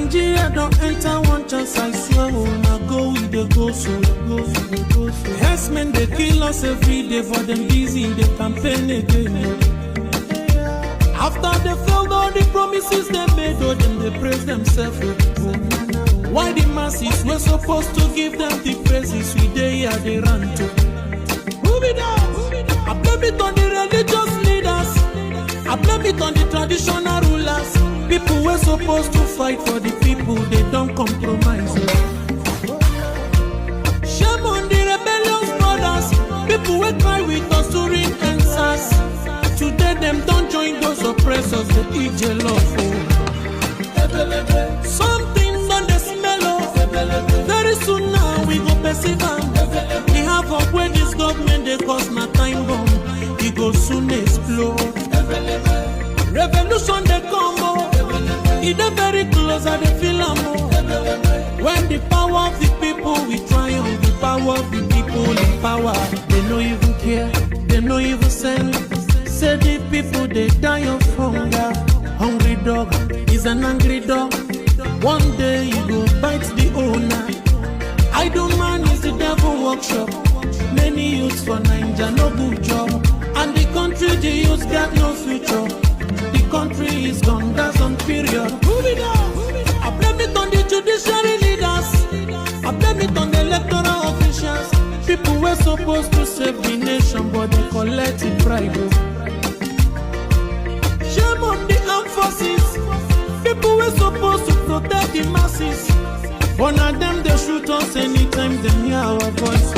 Nigeria don't enter one chance, I swear we'll go with the go so. Yes, men, they kill us every day, but them busy, they campaign again. After they failed all the promises they made, oh, then they praise themselves. Why the masses were supposed to give them the praises we they are they run to? Move it out. I blame it on the religious leaders. I blame it on the traditional rulers. People were supposed to fight for the people, they don't compromise. Shame on the rebellious brothers. People will cry with us during answers. Today them don't join those oppressors, they eat jollof. Something on the smell of. Very soon now we go perceive them. We have up where this government they cause my time bomb. It go soon explode. Revolution they come. It's very close at the film. When the power of the people we triumph, the power of the people in power. They no even care, they no even send. Say the people they die of hunger. Hungry dog is an angry dog. One day you go bite the owner. Idle man is the devil workshop. Many youths for Nigeria no good job. And the country the youths got no future. The country is gone, that's on period. Move it on. I blame it on the judiciary leaders. I blame it on the electoral officials. People were supposed to save the nation, but they collected bribe. Shame on the armed forces. People were supposed to protect the masses. One of them they shoot us anytime they hear our voice.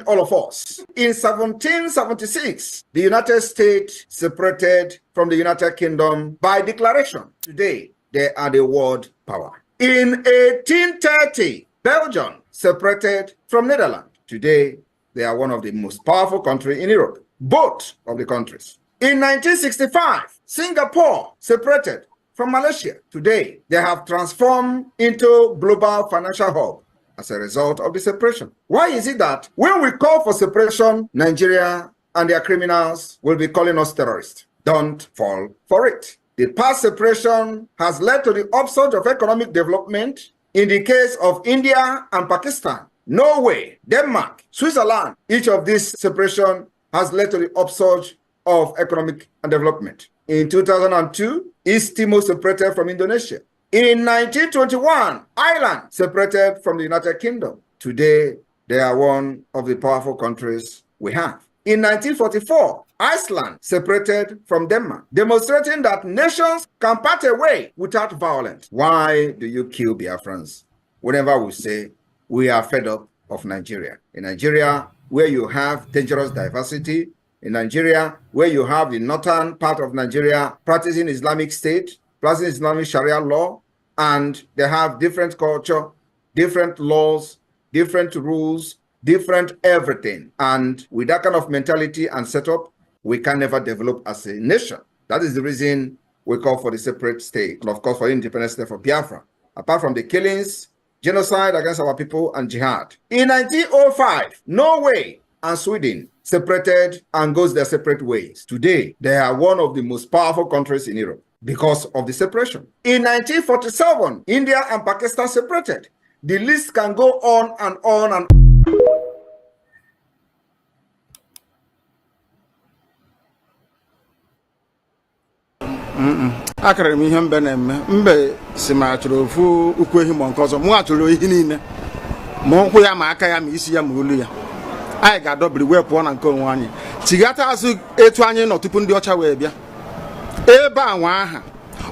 All of us. In 1776, the United States separated from the United Kingdom by declaration. Today, they are the world power. In 1830, Belgium separated from Netherlands. Today, they are one of the most powerful countries in Europe. Both of the countries. In 1965, Singapore separated from Malaysia. Today, they have transformed into global financial hub as a result of the separation. Why is it that when we call for separation, Nigeria and their criminals will be calling us terrorists? Don't fall for it. The past separation has led to the upsurge of economic development in the case of India and Pakistan, Norway, Denmark, Switzerland. Each of these separation has led to the upsurge of economic and development. In 2002, East Timor separated from Indonesia. In 1921, Ireland separated from the United Kingdom. Today, they are one of the powerful countries we have. In 1944, Iceland separated from Denmark, demonstrating that nations can part away without violence. Why do you kill Biafrans? Whenever we say we are fed up of Nigeria. In Nigeria, where you have dangerous diversity, in Nigeria, where you have the northern part of Nigeria practicing Islamic State, practicing Islamic Sharia law, and they have different culture, different laws, different rules, different everything. And with that kind of mentality and setup, we can never develop as a nation. That is the reason we call for the separate state, and of course for independent state for Biafra. Apart from the killings, genocide against our people, and jihad. In 1905, Norway and Sweden separated and goes their separate ways. Today, they are one of the most powerful countries in Europe because of the separation. In 1947, India and Pakistan separated. The list can go on and on and on. Akara mi hem benem mbe sima choro fu ukwehi mo nkozo mu atoro ehi niile mo nko ya ma aka ya ma isi ya ma olu ya ai ga dobri we po na nko nwa anyi tigata azu etu anyi no tupu ndi ocha we bia ebe anwa aha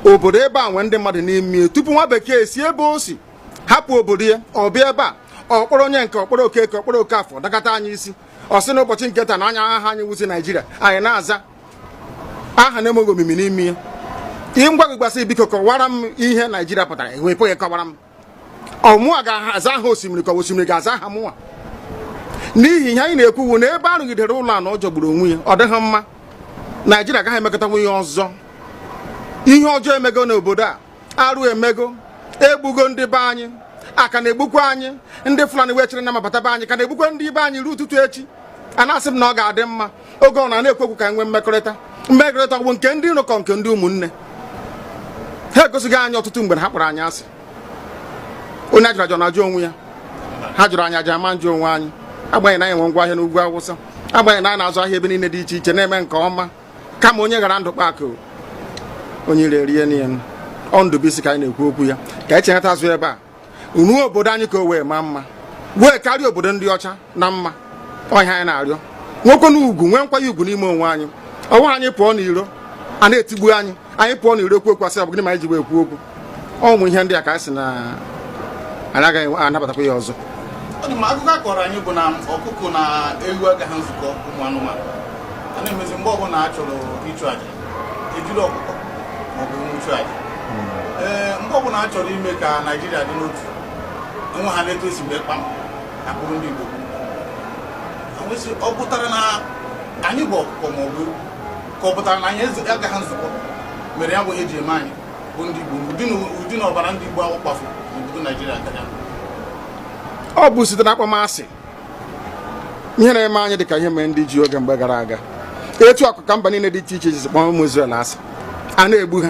obodo ebe anwa ndi mmadụ n'imi tupu nwa bekee si ebe o si hapụ obodo ya obia ebe a okporo onye nke okporo okeke okporo okafọ dakata anyi isi osi na ụbọchị nketa na anya aha anyi wuzi Nigeria anyị na-aza aha na-emogo mimi n'imi ingwa gbasi biko kọwara m ihe Nigeria pụtara enwepụ ya kọwara m ọmụ ga-aza aha osimiri ka osimiri ga-aza aha mụwa n'ihi ihe anyị na-ekwu wu na ebe arụgidere ụlọ a na ọ jọgburu onwe ya ọ dịghị mma Nigeria agaghị emekọta nwunye ọzọ ihe ọjọọ emego n'obodo a arụ emego egbugo ndị be anyị aka na-egbukwa anyị ndị Fulani wee chere na mabata be anyị ka na-egbukwa ndị be anyị ruo ụtụtụ echi anasị m na ọ ga-adị mma oge ọ na-ekwekwu ka nwee mmekọrịta bụ nke ndị nọkọ nke ndị ụmụnne ha egosighị anyị ọtụtụ mgbe ha kpọrọ anyị asị onye ajụrụ ajụ na-ajụ onwe ya ha jụrụ anyị aja ama njụ onwe anyị agbanyeghị na anyị nwe ngwa ahịa n'ugwu Awụsa agbanyeghị na anyị na-azụ ahịa ebe niile dị iche iche na-eme nke ọma kama onye gara ndụ kpakụ onye rie niile ọ Ndụbụisi ka anyị na-ekwu okwu ya ka echehata azụ ebe a ruo obodo anyị ka o wee maa mma wee karịa obodo ndị ọcha na mma ọhịa anyị na-arịọ nwekwe na ugwu nwee nkwanye ugwu n'ime onwe anyị ọnwa anyị pụọ n'iro a na-etigbu anyị pụọ n'iro okwu okwu asị ọ bụ gịnị ma anyị ji wee ekwu okwu ọnwụ ihe ndị a ka anyị sị na anyị agaghị anabatakwa ya ọzọ. Akụkọ a kọrọ anyị bụ na ọkụkọ na ewu agaghị nzukọ ụmụ anụmanụ a na-emezi mgbe ọbụla a chọrọ ịchụ aja ejiri ọkụkọ maọbụ nwụchụ aja mgbe ọbụla a chọrọ ime ka Naijiria dị n'otu enwe ha na-eto esi mgbe kpam akpụrụ ndị Igbo ọ pụtara na anyị bụ ọkụkọ maọbụ ka ọ pụtara na anyị agaghị nzukọ mere ya bụ eji eme anyị bụ ndị Igbo ụdị na ọbara ndị Igbo ahụ kpafu n'obodo Naijiria gaja ọ bụ site na akpọmasị ihe na-eme anyị dị ka ihe mere ndị ji oge mgbe gara aga etu akụ ka mba niile dị iche iche ji kpọọ ụmụ Izrel asị a na-egbu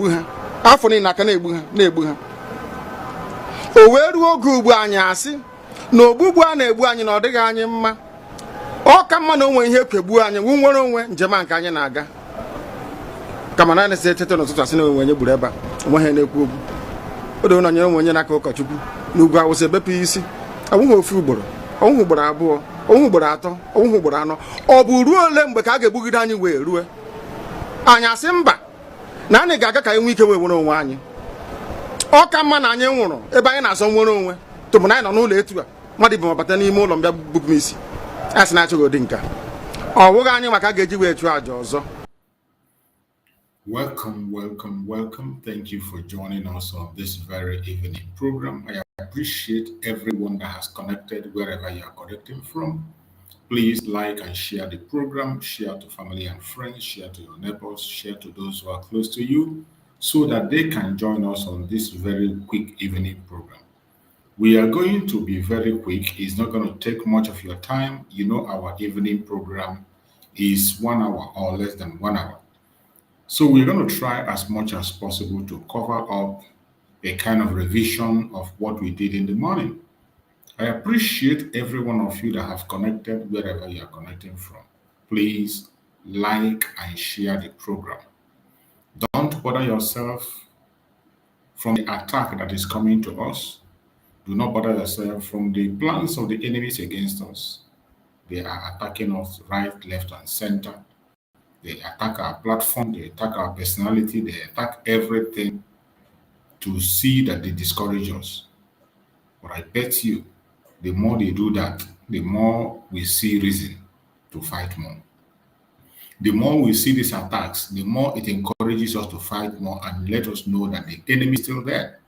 ha afọ niile aka na-egbu ha o wee ruo oge ugbu anyị asị na ogbugbu a na-egbu anyị na ọ dịghị anyị mma ọ ka mma na onwe ihe kwegbuo anyị nwere onwe njem a nke anyị na-aga kama na na-esi etete n'ụtụtụ asị na onwe onye gburu ebe a onwe ha na-ekwu okwu odo na onye onye n'aka ụkọchukwu n'ugwu Awụsa ebepụ isi ọnwụghị ofu ugboro ọnwụghị ugboro abụọ ọnwụghị ugboro atọ ọnwụghị ugboro anọ ọ bụ ruo ole mgbe ka a ga-egbugide anyị wee rue anyị asị mba na anyị ga-aga ka anyị nwee ike wee nwere onwe anyị ọ ka mma na anyị nwụrụ ebe anyị na-azọ nwere onwe tụbụ na anyị nọ n'ụlọ etu a mmadụ ibe mabata n'ime ụlọ mbịa bupụ m isi a sị na-achọghị ụdị nka ọ bụghị anyị maka a ga-eji wee chụọ àjà ọzọ. Welcome. Thank you for joining us on this very evening program. I appreciate everyone that has connected wherever you are connecting from. Please like and share the program, share to family and friends, share to your neighbors, share to those who are close to you so that they can join us on this very quick evening program. We are going to be very quick. It's not going to take much of your time. You know, our evening program is 1 hour or less than 1 hour. So we're going to try as much as possible to cover up a kind of revision of what we did in the morning. I appreciate every one of you that have connected wherever you are connecting from. Please like and share the program. Don't bother yourself from the attack that is coming to us. Do not bother yourself from the plans of the enemies against us. They are attacking us right, left, and center. They attack our platform, they attack our personality, they attack everything to see that they discourage us. But I bet you, the more they do that, the more we see reason to fight more. The more we see these attacks, the more it encourages us to fight more and let us know that the enemy is still there.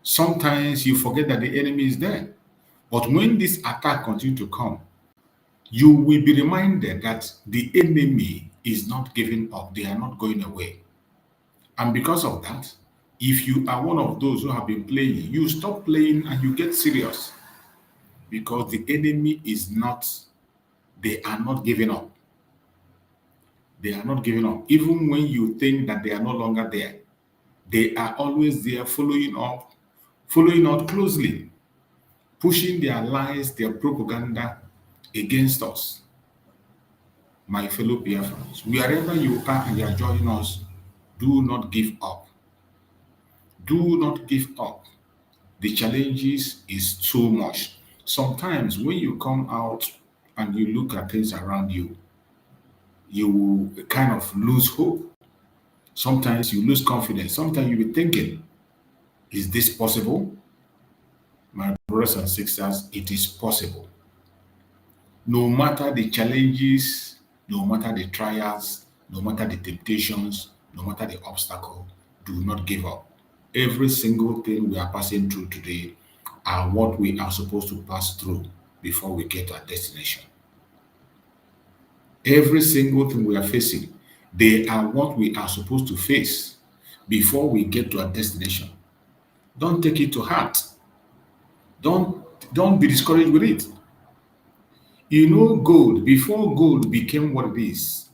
Sometimes you forget that the enemy is there. But when this attack continues to come, you will be reminded that the enemy is not giving up. They are not going away. And because of that, if you are one of those who have been playing, you stop playing and you get serious. Because the enemy is not, they are not giving up. They are not giving up. Even when you think that they are no longer there, they are always there following out closely, pushing their lies, their propaganda against us. My fellow biafrans, wherever you are and you are joining us, do not give up. Do not give up. The challenges is too much. Sometimes when you come out and you look at things around you, you will kind of lose hope. Sometimes you lose confidence. Sometimes you'll be thinking, is this possible? My brothers and sisters, it is possible. No matter the challenges, no matter the trials, no matter the temptations, no matter the obstacle, do not give up. Every single thing we are passing through today are what we are supposed to pass through before we get to our destination. Every single thing we are facing, they are what we are supposed to face before we get to our destination. Don't take it to heart. Don't be discouraged with it. You know, gold, before gold became what it is,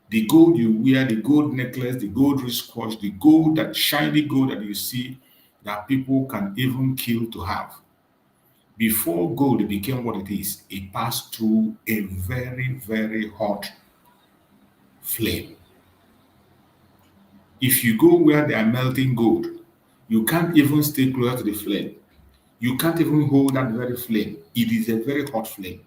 the gold you wear, the gold necklace, the gold wristwatch, the gold, that shiny gold that you see that people can even kill to have. Before gold became what it is, it passed through a very, very hot flame. If you go where they are melting gold, you can't even stay closer to the flame. You can't even hold that very flame. It is a very hot flame.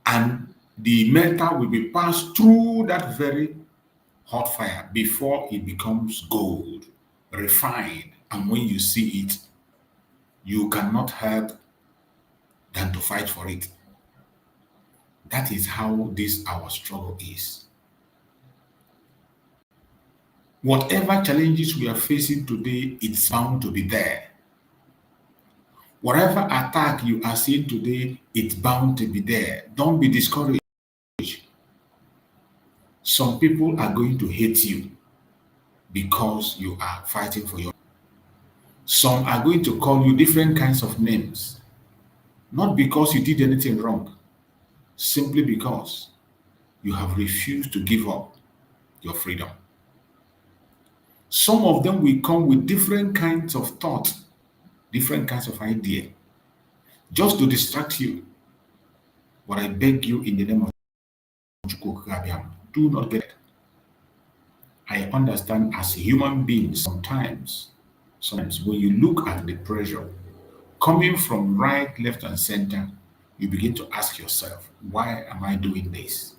And the metal will be passed through that very hot fire before it becomes gold, refined. And when you see it, you cannot help than to fight for it. That is how this our struggle is. Whatever challenges we are facing today, it's bound to be there. Whatever attack you are seeing today, it's bound to be there. Don't be discouraged. Some people are going to hate you because you are fighting for your. Some are going to call you different kinds of names, not because you did anything wrong, simply because you have refused to give up your freedom. Some of them will come with different kinds of thought, different kinds of idea, just to distract you. But I beg you in the name of Chukwu, do not get it. I understand as a human being sometimes when you look at the pressure coming from right, left, and center, you begin to ask yourself, why am I doing this?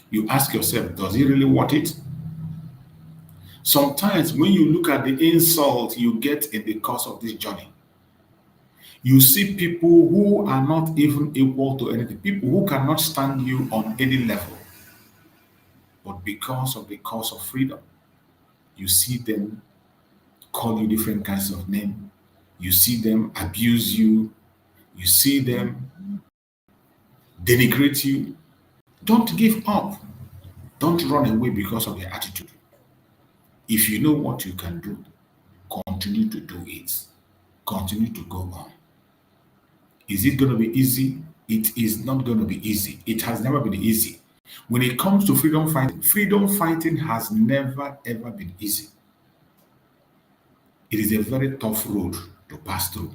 You ask yourself, does it really worth it? Sometimes when you look at the insult you get in the course of this journey, you see people who are not even equal to anything, people who cannot stand you on any level. But because of the cause of freedom, you see them call you different kinds of names. You see them abuse you. You see them denigrate you. Don't give up. Don't run away because of their attitude. If you know what you can do, continue to do it. Continue to go on. Is it going to be easy? It is not going to be easy. It has never been easy. When it comes to freedom fighting has never ever been easy. It is a very tough road to pass through.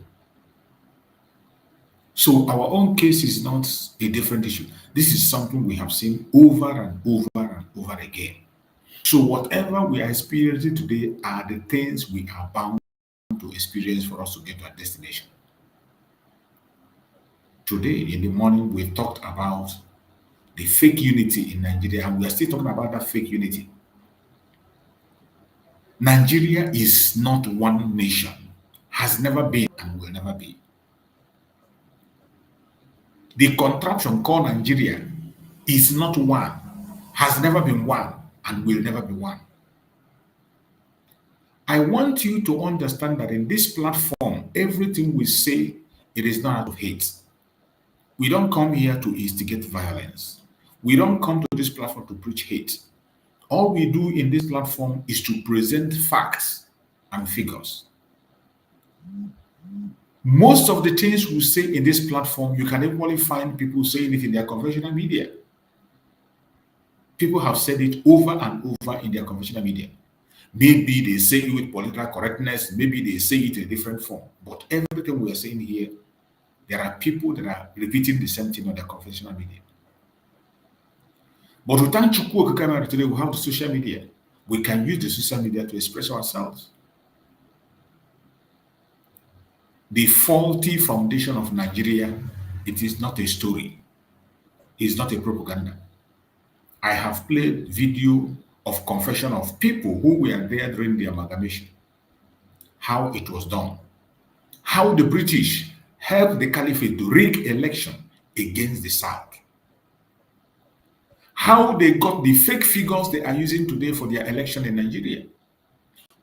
So our own case is not a different issue. This is something we have seen over and over and over again. So whatever we are experiencing today are the things we are bound to experience for us to get to our destination. Today in the morning, we talked about the fake unity in Nigeria, and we are still talking about that fake unity. Nigeria is not one nation, has never been and will never be. The contraption called Nigeria is not one, has never been one, and will never be one. I want you to understand that in this platform, everything we say, it is not out of hate. We don't come here to instigate violence. We don't come to this platform to preach hate. All we do in this platform is to present facts and figures. Most of the things we say in this platform, you can equally find people saying it in their conventional media. People have said it over and over in their conventional media. Maybe they say it with political correctness, maybe they say it in a different form. But everything we are saying here, there are people that are repeating the same thing on their conventional media. But with thank Chukwu Okike today, we have the social media. We can use the social media to express ourselves. The faulty foundation of Nigeria, it is not a story. It's not a propaganda. I have played video of confession of people who were there during the amalgamation, how it was done, how the British helped the Caliphate to rig election against the South, how they got the fake figures they are using today for their election in Nigeria.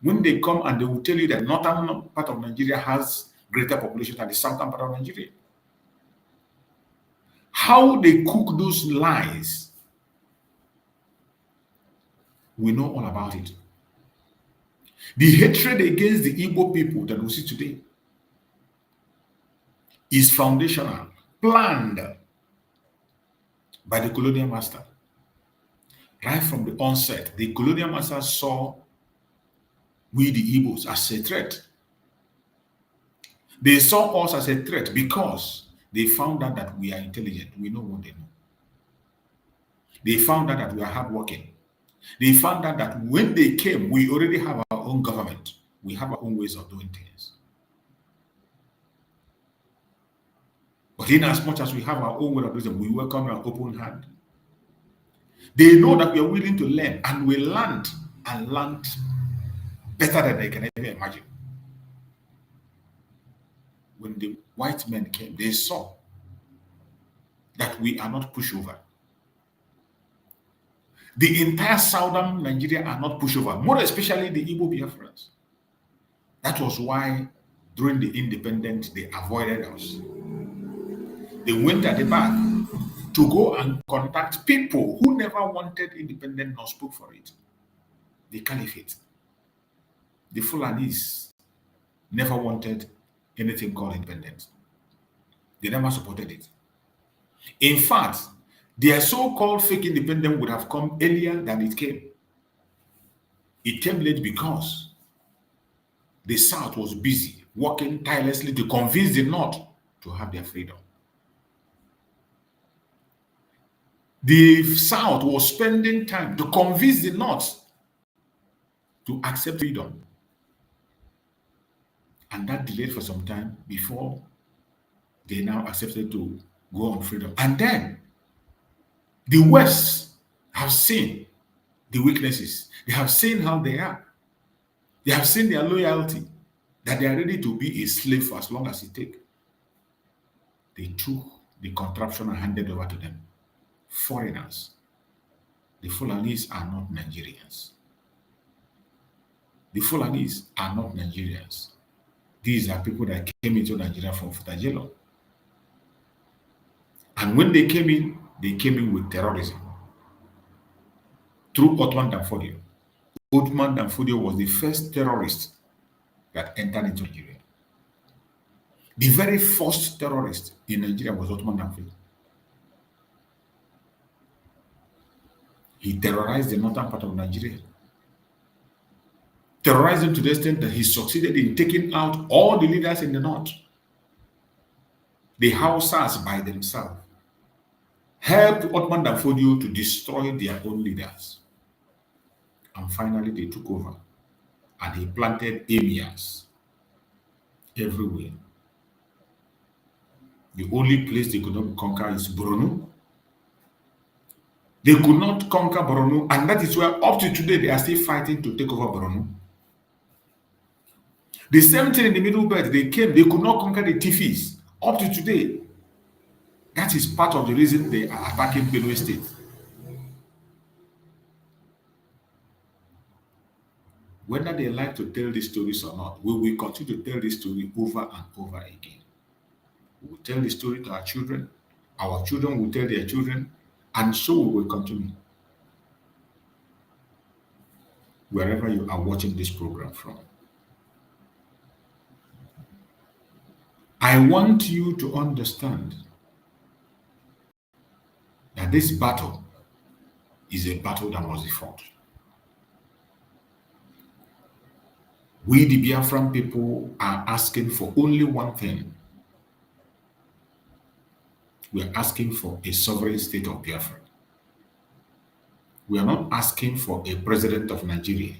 When they come and they will tell you that northern part of Nigeria has greater population than the southern part of Nigeria. How they cook those lies, we know all about it. The hatred against the Igbo people that we see today is foundational planned by the colonial master. Right from the onset, the colonial master saw we, the Igbos, as a threat. They saw us as a threat because they found out that we are intelligent. We know what they know. They found out that we are hardworking. They found out that when they came, we already have our own government. We have our own ways of doing things. But in as much as we have our own way of doing things, we welcome an open hand. They know that we are willing to learn, and we learned and learned better than they can ever imagine. When the white men came, they saw that we are not pushover. The entire southern Nigeria are not pushover, more especially the Igbo Biafrans. That was why during the independence, they avoided us. They went at the back to go and contact people who never wanted independence nor spoke for it. The Caliphate. The Fulanis never wanted anything called independence. They never supported it. In fact, their so-called fake independence would have come earlier than it came. It came late because the South was busy working tirelessly to convince the North to have their freedom. The South was spending time to convince the North to accept freedom. And that delayed for some time before they now accepted to go on freedom. And then the West have seen the weaknesses. They have seen how they are. They have seen their loyalty, that they are ready to be a slave for as long as it takes. They took the contraption and handed over to them. Foreigners. The Fulanis are not Nigerians. The Fulanis are not Nigerians. These are people that came into Nigeria from Futajelo. And when they came in with terrorism. Through Ottoman Danfodio. Ottoman Danfodio was the first terrorist that entered into Nigeria. The very first terrorist in Nigeria was Ottoman Danfodio. He terrorized the northern part of Nigeria. Terrorized them to the extent that he succeeded in taking out all the leaders in the north. The Hausas by themselves helped Ottoman Danfodio to destroy their own leaders. And finally they took over and he planted emirs everywhere. The only place they could not conquer is Borno. They could not conquer Borno, and that is why up to today they are still fighting to take over Borno. The same thing in the Middle Belt, they could not conquer the Tifis. Up to today, that is part of the reason they are attacking Benue State. Whether they like to tell these stories or not, we will continue to tell this story over and over again. We will tell the story to our children will tell their children, and so we will continue. Wherever you are watching this program from. I want you to understand that this battle is a battle that must be fought. We, the Biafran people, are asking for only one thing. We are asking for a sovereign state of Biafra. We are not asking for a president of Nigeria.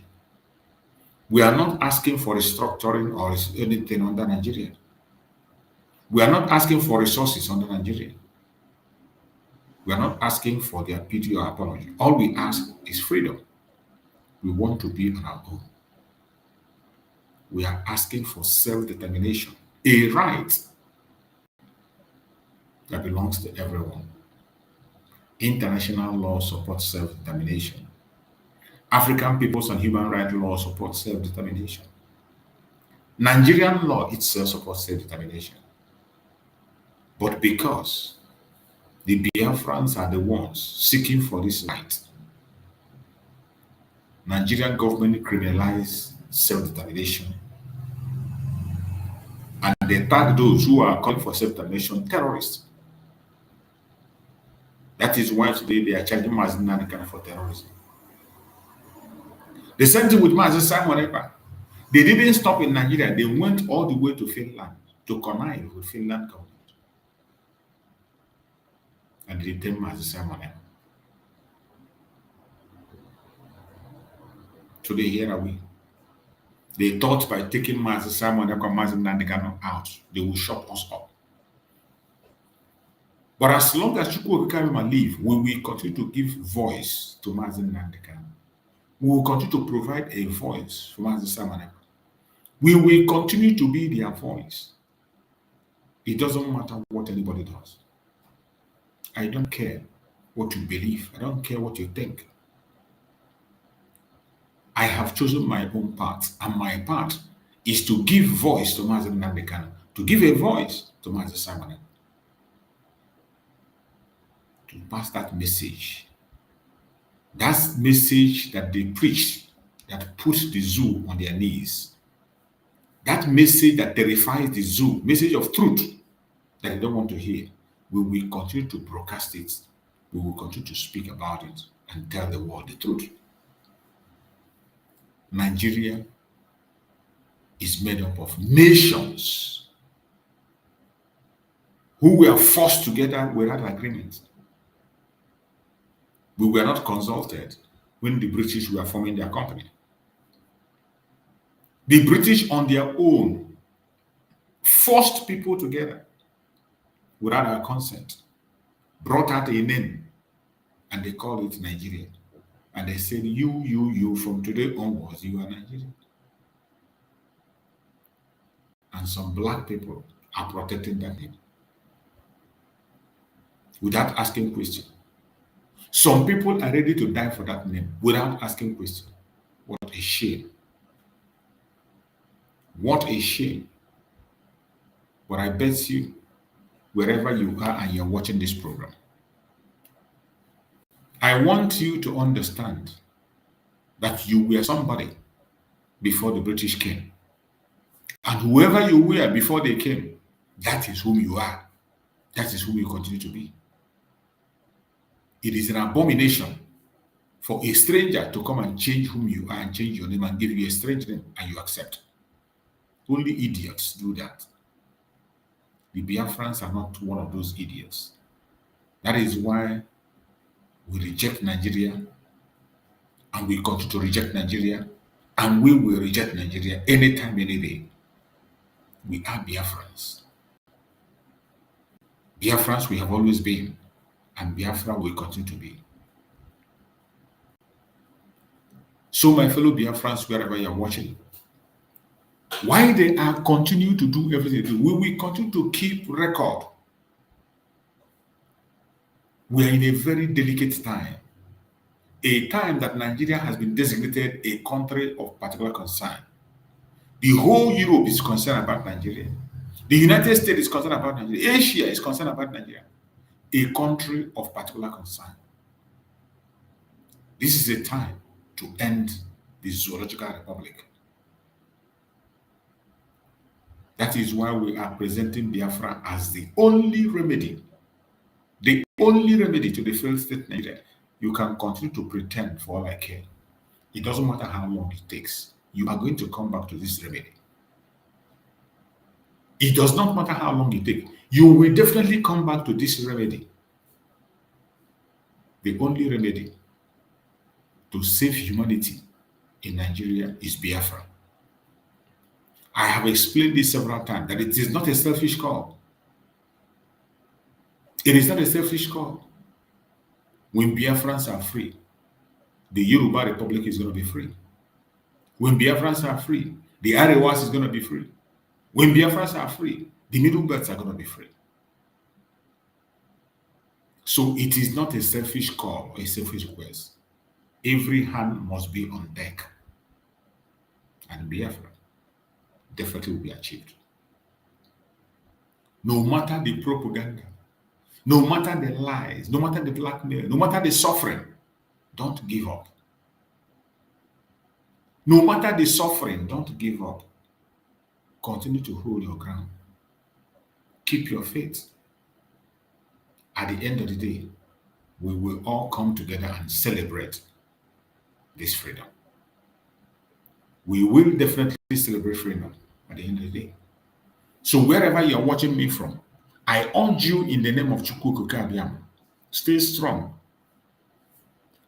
We are not asking for restructuring or anything under Nigeria. We are not asking for resources under Nigeria. We are not asking for their pity or apology. All we ask is freedom. We want to be on our own. We are asking for self-determination, a right that belongs to everyone. International law supports self-determination. African peoples and human rights law support self-determination. Nigerian law itself supports self-determination. But because the Biafrans are the ones seeking for this right, Nigerian government criminalized self-determination, and they tag those who are calling for self-determination terrorists. That is why today they are charging Mazen Nandekano for terrorism. The same thing with Mazen Simon Ekpa. They didn't stop in Nigeria. They went all the way to Finland to connive with Finland government. And they detained Mazen Simon Ekpa. Today, here are we. They thought by taking Mazen Simon Ekpa, Mazen Nandekano out, they will shut us up. But as long as Chukwu Obikarima live, we will continue to give voice to Mazen Nandekano. We will continue to provide a voice for Mazen Simon Ekpa. We will continue to be their voice. It doesn't matter what anybody does. I don't care what you believe. I don't care what you think. I have chosen my own path, and my path is to give voice to Mazen Nandekano, to give a voice to Mazen Simon Ekpa, to pass that message. That message that they preach, that puts the zoo on their knees. That message that terrifies the zoo, message of truth that they don't want to hear. We will continue to broadcast it. We will continue to speak about it and tell the world the truth. Nigeria is made up of nations who were forced together without agreement. We were not consulted when the British were forming their company. The British on their own forced people together without our consent, brought out a name, and they called it Nigeria. And they said, you, from today onwards, you are Nigeria. And some black people are protecting that name without asking questions. Some people are ready to die for that name without asking questions. What a shame. What a shame. But I bet you, wherever you are and you're watching this program, I want you to understand that you were somebody before the British came. And whoever you were before they came, that is whom you are. That is whom you continue to be. It is an abomination for a stranger to come and change whom you are and change your name and give you a strange name and you accept. Only idiots do that. The Biafrans are not one of those idiots. That is why we reject Nigeria, and we continue to reject Nigeria, and we will reject Nigeria anytime, any day. We are Biafrans. Biafrans we have always been, and Biafra will continue to be. So my fellow Biafrans, wherever you are watching, why they are continue to do everything they do, we will continue to keep record. We are in a very delicate time, a time that Nigeria has been designated a country of particular concern. The whole Europe is concerned about Nigeria. The United States is concerned about Nigeria. Asia is concerned about Nigeria. A country of particular concern. This is a time to end the zoological republic. That is why we are presenting Biafra as the only remedy. The only remedy to the failed state Nigeria. You can continue to pretend for all I care. It doesn't matter how long it takes. You are going to come back to this remedy. It does not matter how long it takes. You will definitely come back to this remedy. The only remedy to save humanity in Nigeria is Biafra. I have explained this several times that it is not a selfish call. It is not a selfish call. When Biafrans are free, the Yoruba Republic is going to be free. When Biafrans are free, the Arewas is going to be free. When Biafrans are free, the Middle Belts are going to be free. So it is not a selfish call or a selfish request. Every hand must be on deck. And Biafra definitely will be achieved. No matter the propaganda, no matter the lies, no matter the blackmail, no matter the suffering, don't give up. No matter the suffering, don't give up. Continue to hold your ground. Keep your faith. At the end of the day, we will all come together and celebrate this freedom. We will definitely celebrate freedom at the end of the day. So wherever you're watching me from, I urge you in the name of Chukwu Abiyam, stay strong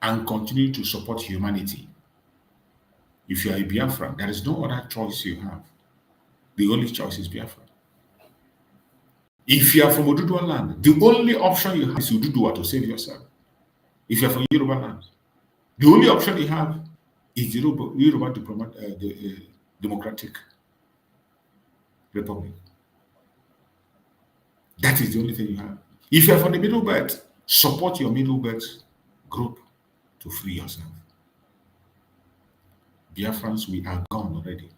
and continue to support humanity. If you are a Biafran, there is no other choice you have. The only choice is Biafra. If you are from Oduduwa land, the only option you have is Oduduwa to save yourself. If you are from Yoruba land, the only option you have is Yoruba to promote the democratic republic. That is the only thing you have. If you are from the middle belt, support your middle belt group to free yourself. Biafrans, we are gone already.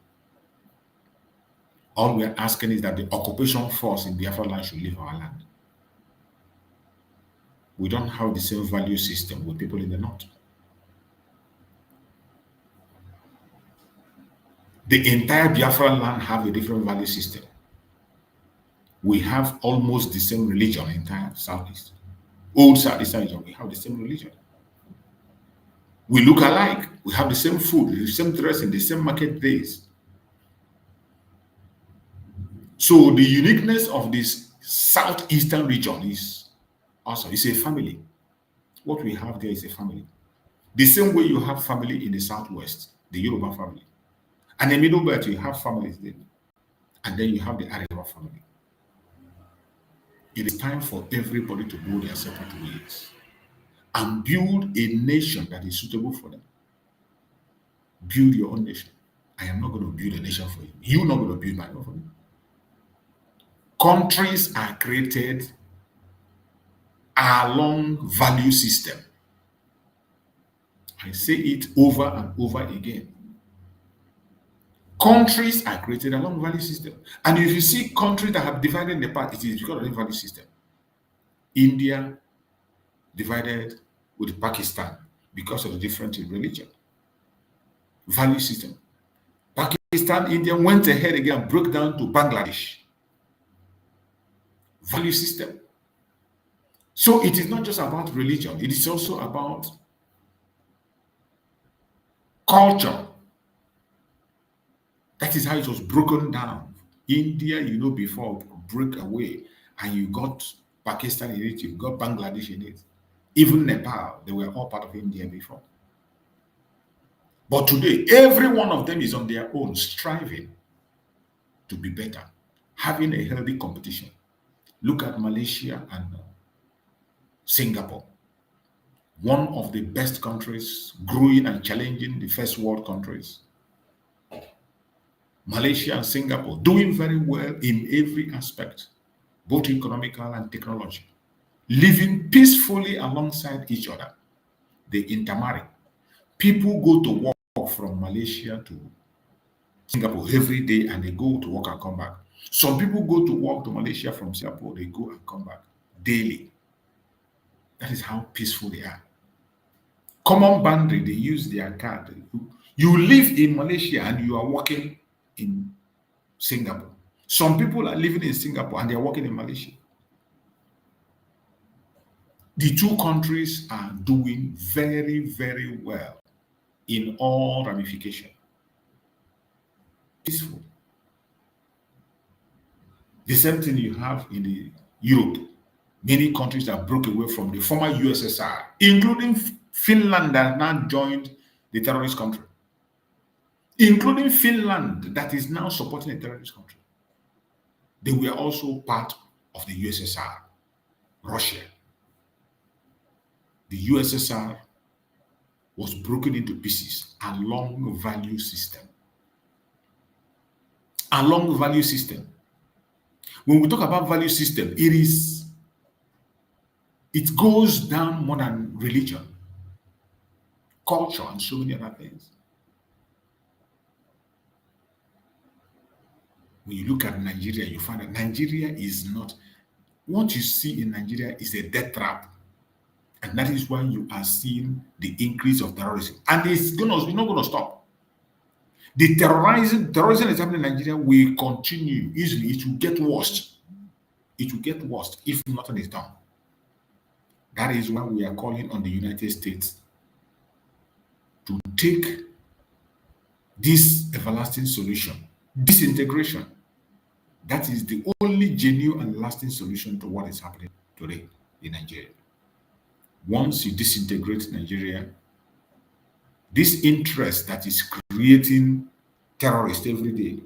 All we are asking is that the occupation force in Biafra land should leave our land. We don't have the same value system with people in the north. The entire Biafra land have a different value system. We have almost the same religion in the entire Southeast. Old Southeast region, we have the same religion. We look alike. We have the same food, the same dressing, the same market days. So the uniqueness of this southeastern region is also, it's a family. What we have there is a family. The same way you have family in the southwest, the Yoruba family. And in the middle belt, you have families there. And then you have the Arewa family. It is time for everybody to go their separate ways and build a nation that is suitable for them. Build your own nation. I am not going to build a nation for you. You're not going to build mine for me. Countries are created along value system. I say it over and over again. Countries are created along value system. And if you see countries that have divided in the past, it is because of the value system. India divided with Pakistan because of the difference in religion. Value system. Pakistan, India went ahead again and broke down to Bangladesh. Value system. So it is not just about religion, it is also about culture. That is how it was broken down. India, you know, before broke away, and you got Pakistan in it, you got Bangladesh in it. Even Nepal, they were all part of India before. But today, every one of them is on their own, striving to be better, having a healthy competition. Look at Malaysia and Singapore, one of the best countries, growing and challenging the first world countries. Malaysia and Singapore doing very well in every aspect, both economical and technology, living peacefully alongside each other. They intermarry. People go to work from Malaysia to Singapore every day, and they go to work and come back. Some people go to work to Malaysia from Singapore, they go and come back daily. That is how peaceful they are. Common boundary, they use their card. You live in Malaysia and you are working in Singapore. Some people are living in Singapore and they are working in Malaysia. The two countries are doing very, very well in all ramifications. Peaceful. The same thing you have in the Europe. Many countries that broke away from the former USSR, including Finland that now joined the terrorist country, including Finland that is now supporting a terrorist country. They were also part of the USSR, Russia. The USSR was broken into pieces along value system. Along value system. When we talk about value system, it goes down more than religion, culture, and so many other things. When you look at Nigeria, you find that Nigeria is not, what you see in Nigeria is a death trap. And that is why you are seeing the increase of terrorism. And it's not going to stop. The terrorism is happening in Nigeria will continue easily. It will get worse. It will get worse if nothing is done. That is why we are calling on the United States to take this everlasting solution, disintegration. That is the only genuine and lasting solution to what is happening today in Nigeria. Once you disintegrate Nigeria, this interest that is creating terrorists every day,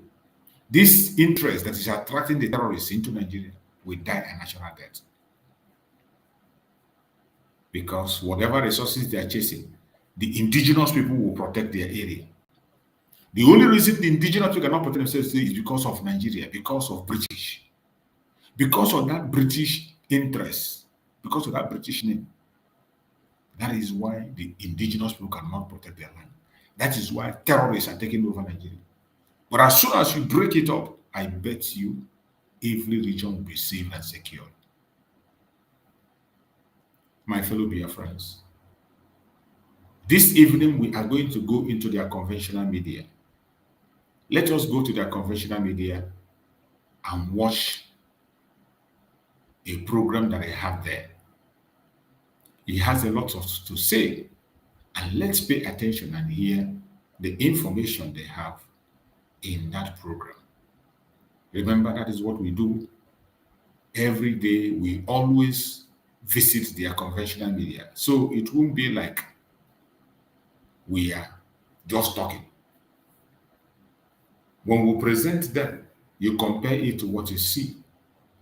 this interest that is attracting the terrorists into Nigeria will die a natural death. Because whatever resources they are chasing, the indigenous people will protect their area. The only reason the indigenous people cannot protect themselves is because of Nigeria, because of British. Because of that British interest, because of that British name. That is why the indigenous people cannot protect their land. That is why terrorists are taking over Nigeria. But as soon as you break it up, I bet you every region will be safe and secure. My fellow Biafrans, this evening we are going to go into their conventional media. Let us go to their conventional media and watch a program that I have there. He has a lot to say, and let's pay attention and hear the information they have in that program. Remember, that is what we do every day. We always visit their conventional media, so it won't be like we are just talking. When we present them, you compare it to what you see,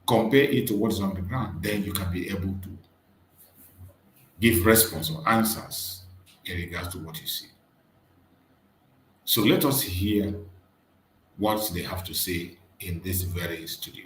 compare it to what is on the ground, then you can be able to give response or answers in regards to what you see. So let us hear what they have to say in this very studio.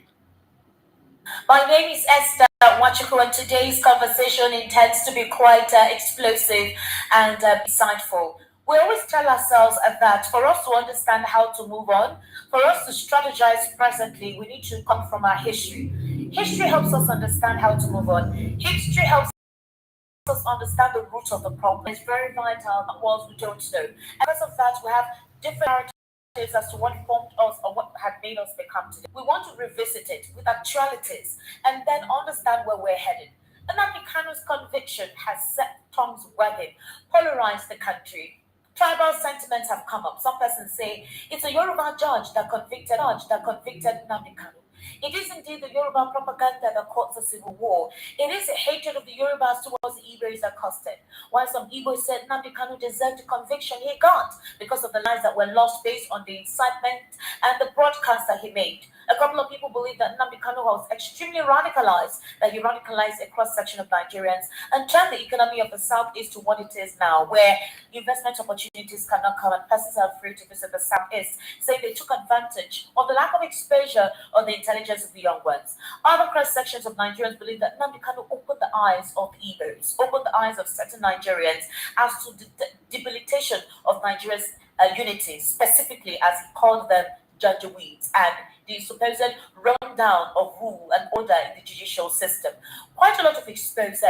My name is Esther Wachuku, and today's conversation intends to be quite explosive and insightful. We always tell ourselves that for us to understand how to move on, for us to strategize presently, we need to come from our history. History helps us understand how to move on. History helps us understand the root of the problem. It's very vital what we don't know. And because of that, we have different narratives as to what formed us or what had made us become today. We want to revisit it with actualities and then understand where we're headed. Nnamdi Kanu's conviction has set tongues wagging, polarized the country. Tribal sentiments have come up. Some persons say it's a Yoruba judge that convicted Nnamdi Kanu. It is indeed the Yoruba propaganda that caused the civil war. It is a hatred of the Yorubas towards the Igbos that caused it. While some Igbos said Nnamdi Kanu deserved the conviction, he got because of the lives that were lost based on the incitement and the broadcast that he made. A couple of people believe that Nnamdi Kanu was extremely radicalized, that he radicalized a cross-section of Nigerians and turned the economy of the Southeast to what it is now, where investment opportunities cannot come and persons are free to visit the Southeast, saying they took advantage of the lack of exposure or the intelligence of the young ones. Other cross-sections of Nigerians believe that Nnamdi Kanu opened the eyes of Igbos, opened the eyes of certain Nigerians as to the debilitation of Nigeria's unity, specifically as he called them Janjaweeds, and the supposed rundown of rule and order in the judicial system. Quite a lot of expose.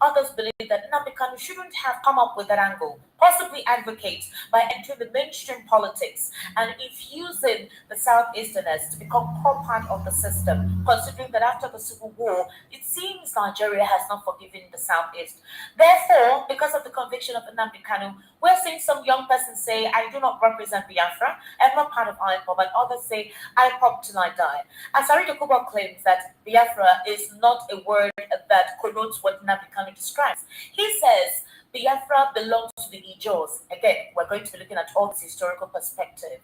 Others believe that Nnamdi Kanu shouldn't have come up with that angle, possibly advocate by entering the mainstream politics and infusing the Southeasterners to become core part of the system, considering that after the Civil War, it seems Nigeria has not forgiven the Southeast. Therefore, because of the conviction of Nnamdi Kanu, we're seeing some young persons say, I do not represent Biafra, I'm not part of IPOB, and others say, IPOB till I die. Asari Dokubo claims that Biafra is not a word that connotes what Nnamdi Kanu describes. He says Biafra belongs to the Ijos. Again, we're going to be looking at all this historical perspective.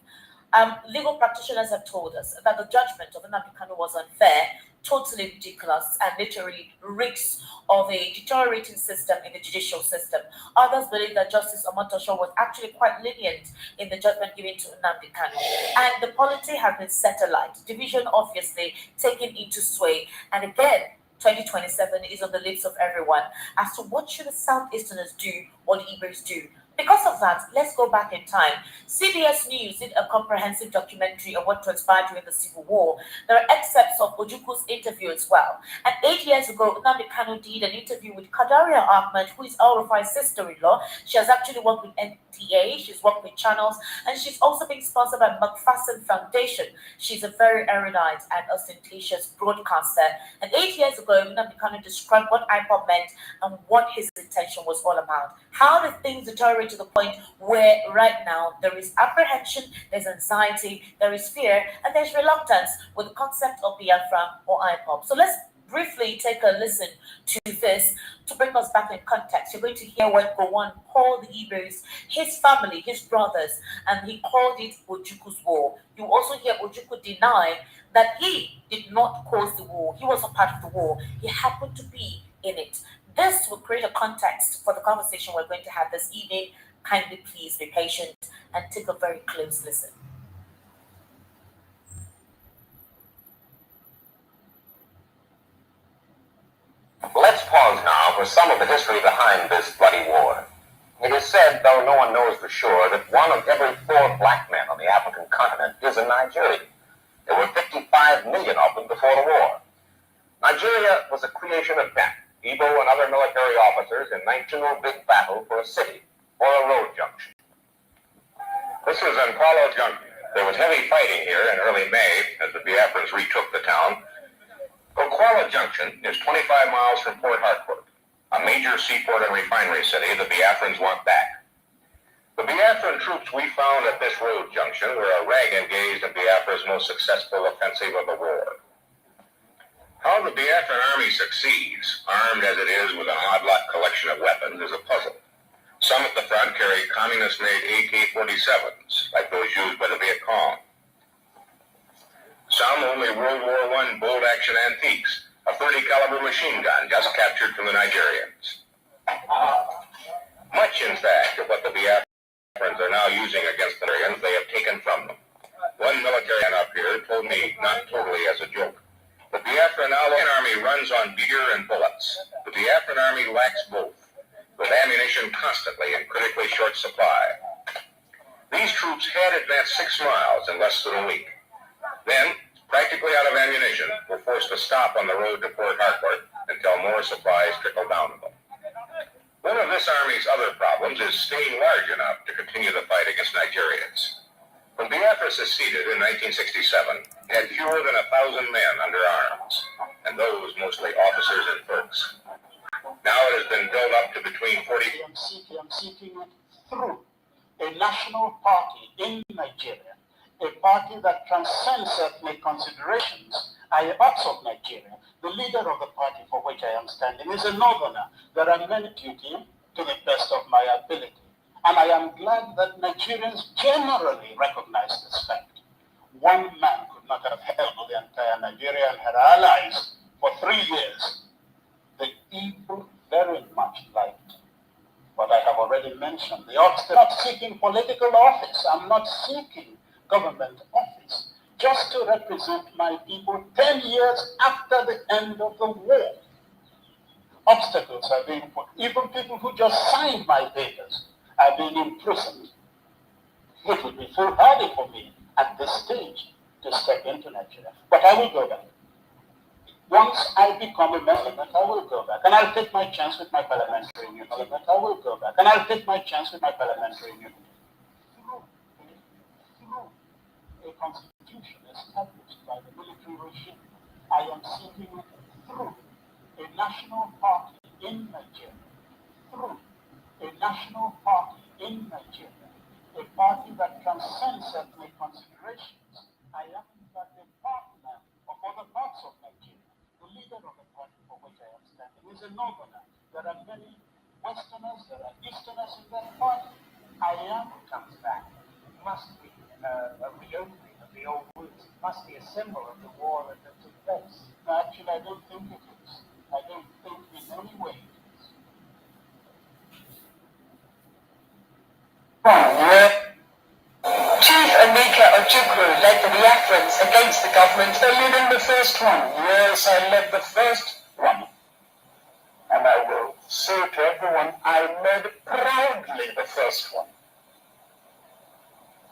Legal practitioners have told us that the judgment of Nnamdi Kanu was unfair, totally ridiculous, and literally reeks of a deteriorating system in the judicial system. Others believe that Justice Omotosho was actually quite lenient in the judgment given to Nnamdi Kanu. And the polity has been set alight, division obviously taken into sway, and again, 2027 is on the lips of everyone as to what should the Southeasterners do or the Igbos do. Because of that, let's go back in time. CBS News did a comprehensive documentary of what transpired during the Civil War. There are excerpts of Ojukwu's interview as well. And 8 years ago, Nnamdi Kanu did an interview with Kadaria Ahmed, who is El-Rufai's sister-in-law. She has actually worked with NTA, she's worked with channels, and she's also been sponsored by McPherson Foundation. She's a very erudite and ostentatious broadcaster. And 8 years ago, Nnamdi Kanu described what IPOB meant and what his intention was all about. How did things deteriorate to the point where right now there is apprehension, there's anxiety, there is fear, and there's reluctance with the concept of Biafra or IPOB. So let's briefly take a listen to this to bring us back in context. You're going to hear what Gowon called the Igbos, his family, his brothers, and he called it Ojukwu's war. You also hear Ojukwu deny that he did not cause the war. He was a part of the war. He happened to be in it. This will create a context for the conversation we're going to have this evening. Kindly please be patient and take a very close listen. Let's pause now for some of the history behind this bloody war. It is said, though no one knows for sure, that 1 of every 4 black men on the African continent is a Nigerian. There were 55 million of them before the war. Nigeria was a creation of men, Igbo and other military officers in 19 big battle for a city or a road junction. This is Nkwalo Junction. There was heavy fighting here in early May as the Biafrans retook the town. Nkwalo Junction is 25 miles from Port Harcourt, a major seaport and refinery city the Biafrans want back. The Biafran troops we found at this road junction were a rag engaged in Biafra's most successful offensive of the war. How the Biafran army succeeds, armed as it is with an odd-lot collection of weapons, is a puzzle. Some at the front carry communist-made AK-47s, like those used by the Viet Cong. Some only World War I bolt-action antiques, a .30-caliber machine gun just captured from the Nigerians. Much, in fact, of what the Biafrans are now using against the Nigerians, they have taken from them. One military man up here told me, not totally as a joke, the Biafran army runs on beer and bullets. The Biafran army lacks both, with ammunition constantly in critically short supply. These troops had advanced 6 miles in less than a week. Then, practically out of ammunition, were forced to stop on the road to Port Harcourt until more supplies trickled down to them. One of this army's other problems is staying large enough to continue the fight against Nigerians. When Biafra seceded in 1967, it had fewer than 1,000 men under arms, and those mostly officers and clerks. Now it has been built up to between 40... I'm seeking it through a national party in Nigeria, a party that transcends ethnic considerations. I am parts of Nigeria. The leader of the party for which I am standing is a northerner. There are many duty to the best of my ability. And I am glad that Nigerians generally recognize this fact. One man could not have held the entire Nigeria and her allies for 3 years. The Igbo very much liked what I have already mentioned. The obstacle of seeking political office. I'm not seeking government office. Just to represent my people 10 years after the end of the war. Obstacles are being put. Even people who just signed my papers are being imprisoned. It would be foolhardy for me at this stage to step into Nigeria. But I will go back. Once I become a member, I will go back. And I'll take my chance with my parliamentary unity. I will go back. And I'll take my chance with my parliamentary unity. Through a constitution established by the military regime, I am seeking it through a national party in Nigeria. Through a national party in Nigeria, a party that transcends ethnic considerations. I am in fact a partner of other parts of Nigeria. The leader of the party for which I am standing is a northerner. There are many Westerners, there are Easterners in that party. I am comes back. Must be a reopening of the old wounds. Must be a symbol of the war that took place. No, actually, I don't think it is. I don't think in any way. Chief Emeka Ojukwu led the Biafrans against the government. Are you in the first one? Yes, I led the first one. And I will serve to everyone, I made proudly the first one.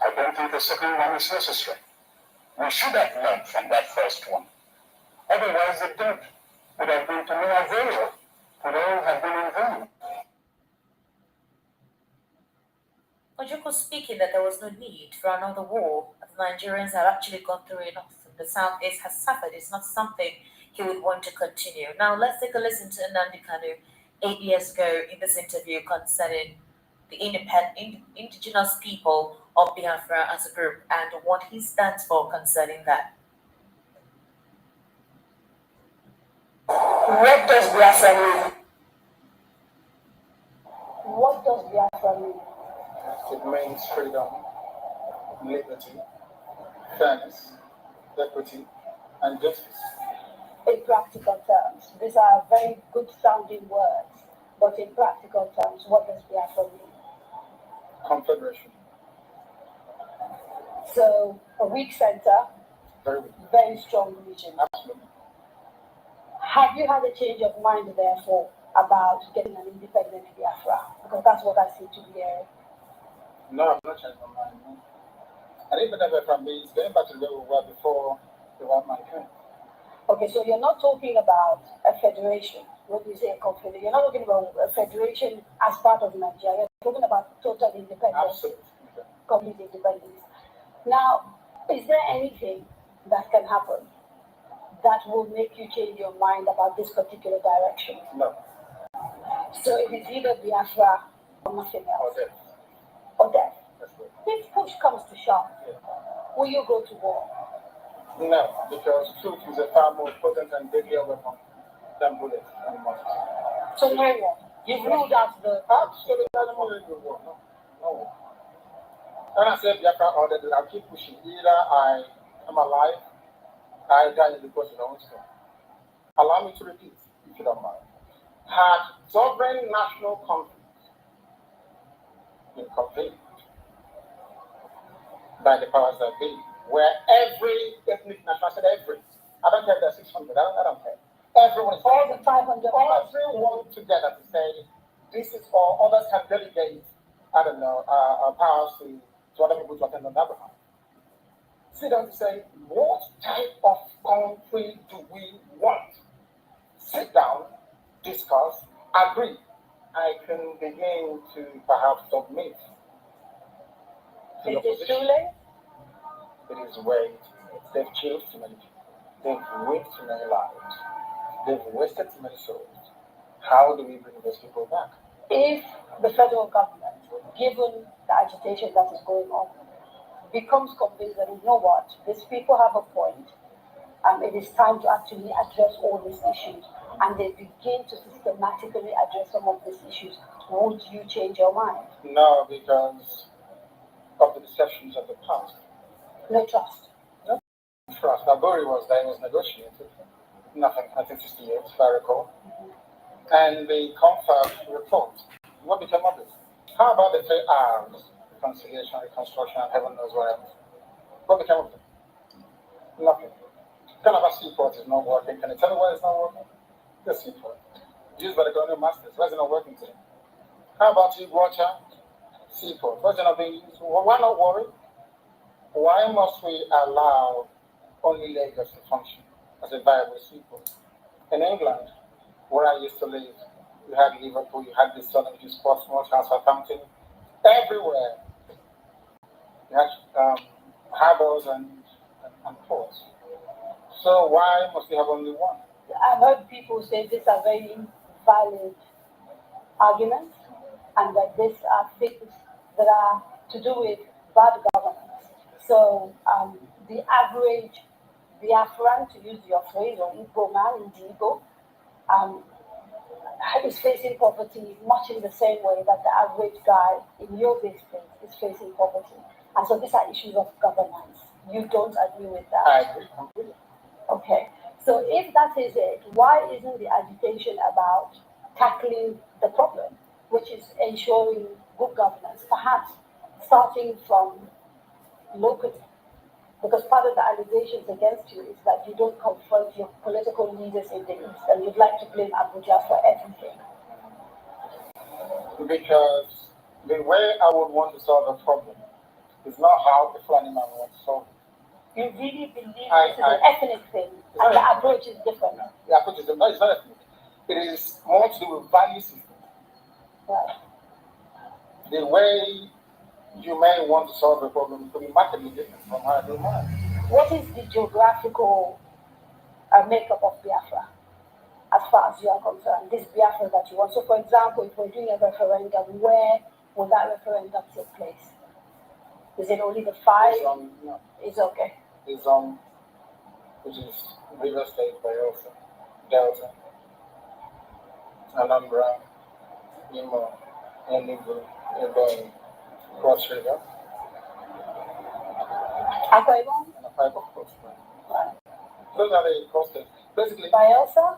I don't think the second one is necessary. We should have learned from that first one. Otherwise, the deed would have been to no avail, would all have been in vain. Ojukwu speaking that there was no need for another war, that the Nigerians have actually gone through enough. The Southeast has suffered. It's not something he would want to continue. Now, let's take a listen to Nnamdi Kanu 8 years ago in this interview concerning the indigenous people of Biafra as a group and what he stands for concerning that. What does Biafra mean? What does Biafra mean? It means freedom, liberty, fairness, equity, and justice. In practical terms, these are very good sounding words, but in practical terms, what does Biafra mean? Confederation. So, a weak center, Very weak. very strong region. Absolutely. Have you had a change of mind, therefore, about getting an independent Biafra? Because that's what I seem to be hearing. No, I've not changed my mind. No. And even if from me, it's going back to where we were before the white man came. Okay, so you're not talking about a federation. When you say a confederation, you're not talking about a federation as part of Nigeria. You're talking about total independence. Absolutely. Complete independence. Now, is there anything that can happen that will make you change your mind about this particular direction? No. So it is either Biafra or nothing else. Or death. Or death. That's right. If push comes to shove, will you go to war? No, because truth is a far more potent and deadlier weapon than bullets and muskets. So no war. You've ruled out the Absolutely. No. No. When I say Biafra order, I'll keep pushing. Either I am alive, I die in the course of the own story. Allow me to repeat, if you don't mind. Had sovereign national conflicts been convened by the powers that be, where every ethnic national, I said every, I don't care if there's 600, I don't care. Everyone is all the 500. everyone together to say, this is for others can delegate, I don't know, powers to other people to attend on their behalf. Sit down to say, what type of country do we want? Sit down, discuss, agree. I can begin to perhaps submit to your Is it too position. late? It is way too late. They've killed too many people. They've raped too many lives. They've wasted too many souls. How do we bring those people back? If the federal government, given the agitation that is going on, becomes convinced that, you know what, these people have a point, and it is time to actually address all these issues, and they begin to systematically address some of these issues, would you change your mind? No, because of the deceptions of the past. No trust. No trust. Abori was there, was negotiated. Nothing, 1968, if I recall. And the Comfort report, what became of it? How about the 3 R's? Reconciliation, reconstruction, and heaven knows what else. What became of them? Nothing. Calabar Seaport is not working. Can you tell me why it's not working? The seaport. Used by the colonial masters. Why is it not working today? How about Iguacha Seaport? Why is it not being used? Why not worry? Why must we allow only Lagos to function as a viable seaport? In England, where I used to live, you had Liverpool, you had this Southern, which is Portsmouth, Southampton. Everywhere, you had harbors and ports. So why must we have only one? I've heard people say these are very valid arguments, and that these are things that are to do with bad governance. So the average Biafran, to use your phrase, or Igbo man in the Igbo, is facing poverty much in the same way that the average guy in your base state is facing poverty. And so these are issues of governance. You don't agree with that? I agree completely. Okay. So if that is it, why isn't the agitation about tackling the problem, which is ensuring good governance, perhaps starting from locally? Because part of the allegations against you is that you don't confront your political leaders in the East, and you'd like to blame Abuja for everything. Because the way I would want to solve a problem is not how the Fulani man wants to solve it. You really believe this is an ethnic thing, and the approach is different? The approach is different. It's not ethnic. It is more to do with value system. Right. The way you may want to solve a problem could be markedly different from how I do mine. What is the geographical makeup of Biafra, as far as you are concerned? This Biafra that you want. So, for example, if we're doing a referendum, where will that referendum take place? Is it only the 5? No. It's okay. It's which is River State, Biafra, Delta, Anambra, Imo, Enugu, Ebonyi, Cross River, Akwa Ibom? and a Fiber Cross River. Right. Those are the coastal. Basically, Bayelsa?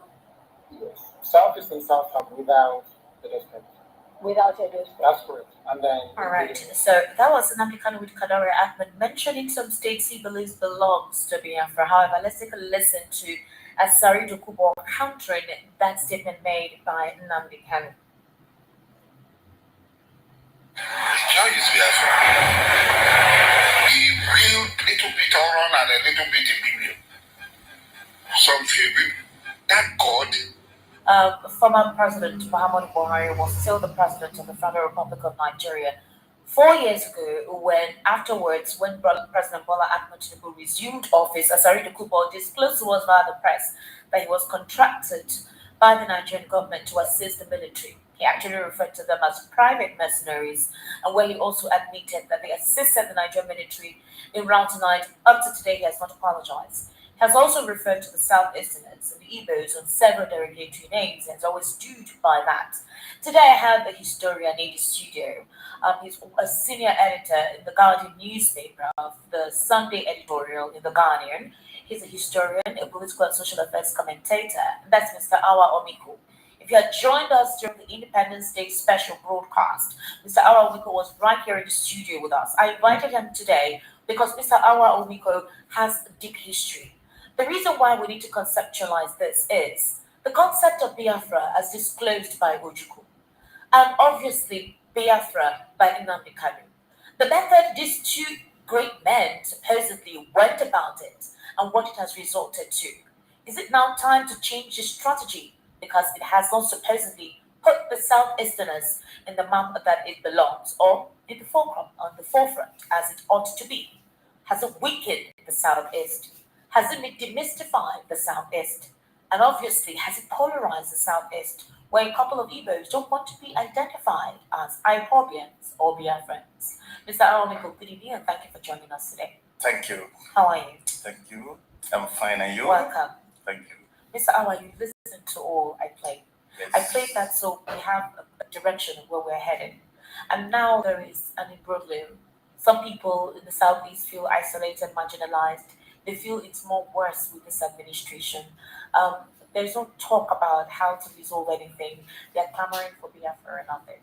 yes. Southeast and South have without the district. Without a district. That's correct. And then. All right. So that was Nnamdi Kanu with Kadari Ahmed mentioning some states he believes belongs to Biafra. However, let's take a listen to Asari Dokubo countering that statement made by Nnamdi Kanu. Joy is Biafra. The real little bit Oron and a little bit Ibibio. Some few people. That God. Former President Muhammadu Buhari was still the president of the Federal Republic of Nigeria 4 years ago, when President Bola Ahmed Tinubu resumed office. Asari Dokubo disclosed to us via the press that he was contracted by the Nigerian government to assist the military. He actually referred to them as private mercenaries, and where he also admitted that they assisted the Nigerian military in rounding night. Up to today, he has not apologized. He has also referred to the Southeasterners and the Igbos on several derogatory names and is always stood by that. Today, I have a historian in the studio. He's a senior editor in the Guardian newspaper of the Sunday editorial in the Guardian. He's a historian, a political and social affairs commentator, and that's Mr. Awa Omiko. If you had joined us during the Independence Day special broadcast, Mr. Awa Omiko was right here in the studio with us. I invited him today because Mr. Awa Omiko has a deep history. The reason why we need to conceptualize this is the concept of Biafra as disclosed by Ojukwu, and obviously Biafra by Nnamdi Kanu. The method these two great men supposedly went about it and what it has resulted to. Is it now time to change the strategy because it has not supposedly put the Southeasterners in the map that it belongs, or in the forefront as it ought to be? Has it weakened the Southeast? Has it demystified the Southeast? And obviously, has it polarized the Southeast, where a couple of Igbos don't want to be identified as Ipobians or Biafrans? Mr. Aramiko, good evening, and thank you for joining us today. Thank you. How are you? Thank you. I'm fine, and you? Welcome. Thank you. Mr. Awa, you listened to all I played. Yes. I played that so we have a direction of where we're headed. And now there is an imbroglio. Some people in the Southeast feel isolated, marginalized. They feel it's more worse with this administration. There's no talk about how to resolve anything. They're clamoring for Biafra or nothing.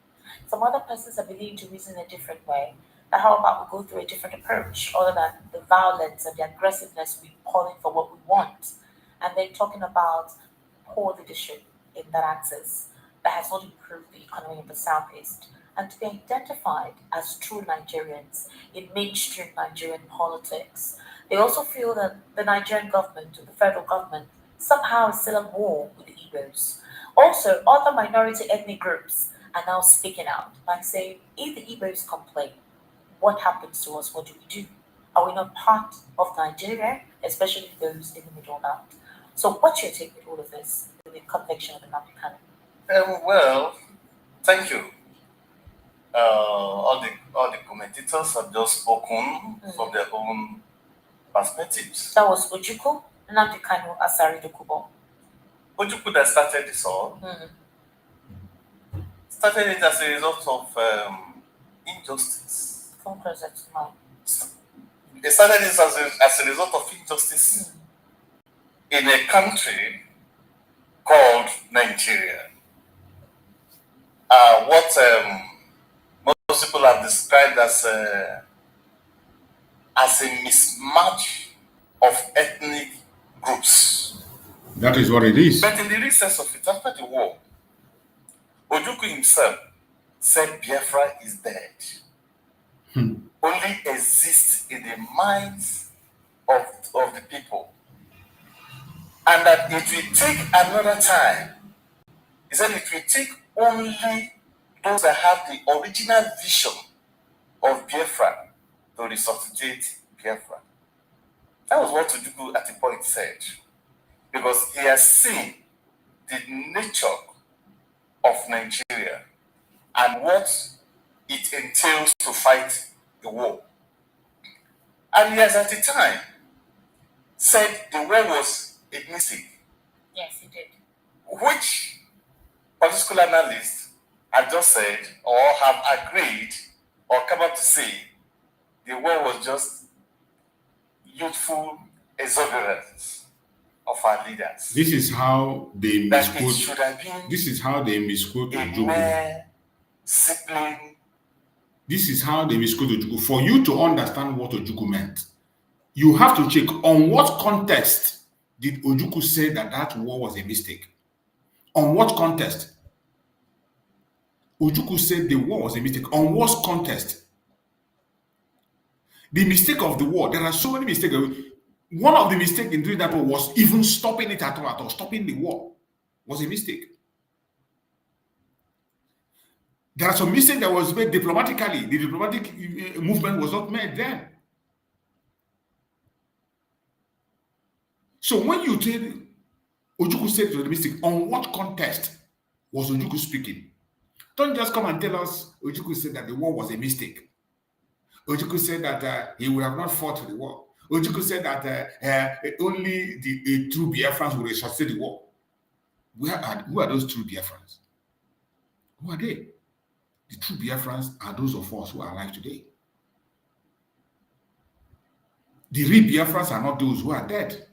Some other persons are beginning to reason a different way. Now, how about we go through a different approach, other than the violence and the aggressiveness, we calling for what we want, and then talking about poor leadership in that axis that has not improved the economy of the Southeast, and to be identified as true Nigerians in mainstream Nigerian politics. They also feel that the Nigerian government, or the federal government, somehow is still at war with the Igbos. Also, other minority ethnic groups are now speaking out, like saying, if the Igbos complain, what happens to us? What do we do? Are we not part of Nigeria, especially those in the Middle Belt? So what's your take with all of this, with the conviction of the Nnamdi Kanu? Well, thank you. All the commentators have just spoken from their own perspectives. That was Ojukwu, Nnamdi Kanu, Asari Dokubo. Ojukwu that started this all. Started it as a result of injustice. Come closer to mine. They started this as a result of injustice in a country called Nigeria. What most people have described as a mismatch of ethnic groups. That is what it is. But in the real sense of it, after the war, Ojukwu himself said Biafra is dead. Only exists in the minds of the people. And that it will take another time. He said it will take only those that have the original vision of Biafra to resuscitate Biafra. That was what Ojukwu at the point said. Because he has seen the nature of Nigeria and what it entails to fight the war. And he has at the time said the war was a mistake. Yes, he did. Which political analysts have just said or have agreed or come up to say the war was just youthful exuberance of our leaders. This is how they That it misquote. should have been This is how they misquote a Ojukwu. mere sibling. This is how they misquote Ojukwu. For you to understand what Ojukwu meant, you have to check on what context did Ojukwu say that that war was a mistake. On what context? Ojukwu said the war was a mistake. On what context? The mistake of the war, there are so many mistakes. One of the mistakes in doing that war was even stopping it at all, stopping the war was a mistake. There are some mistakes that was made diplomatically. The diplomatic movement was not made then. So when you tell Ojukwu said it was a mistake, on what context was Ojukwu speaking? Don't just come and tell us Ojukwu said that the war was a mistake. Ojukwu said that he would have not fought the war. Ojukwu said that only the true Biafrans would resuscitate the war. Who are those true Biafrans? Who are they? The true Biafrans are those of us who are alive today. The real Biafrans are not those who are dead.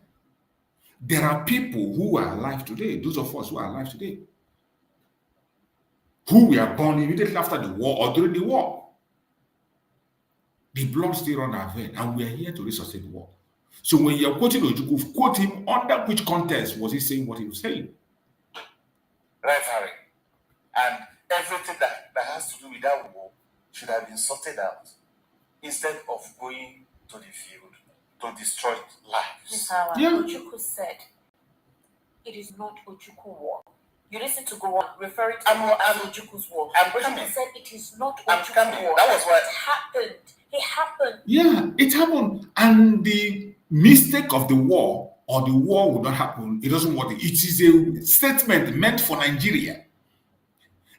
There are people who are alive today, those of us who are alive today, who were born immediately after the war or during the war. The blood still runs our veins, and we are here to resuscitate the war. So when you're quoting Ojukwu, quote him under which context was he saying what he was saying? Right, Harry. And everything that has to do with that war should have been sorted out instead of going to the field to destroy lives. Ojukwu said, it is not Ojukwu war. You listen to go on referring to war as Ojukwu's war. Ojukwu said it is not Ojukwu war. That was what happened. It happened. Yeah, it happened. And the mistake of the war or the war would not happen. It doesn't work. It is a statement meant for Nigeria.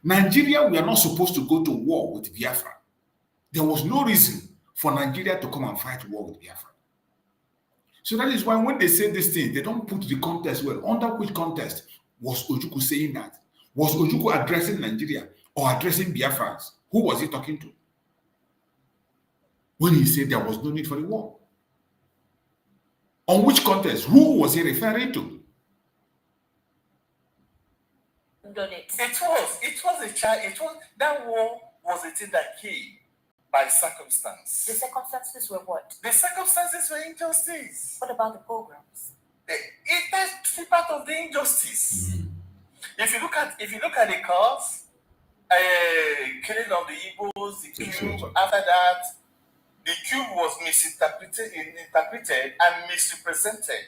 Nigeria, we are not supposed to go to war with Biafra. There was no reason for Nigeria to come and fight war with Biafra. So that is why when they say this thing, they don't put the context well. Under which context was Ojukwu saying that? Was Ojukwu addressing Nigeria or addressing Biafrans? Who was he talking to? When he said there was no need for the war. On which context? Who was he referring to? That war was a thing that came by circumstance. The circumstances were what? The circumstances were injustice. What about the programs? That's part of the injustice. Mm-hmm. If you look at the cause, killing of the Igbos, the coup, after that, the coup was misinterpreted and misrepresented,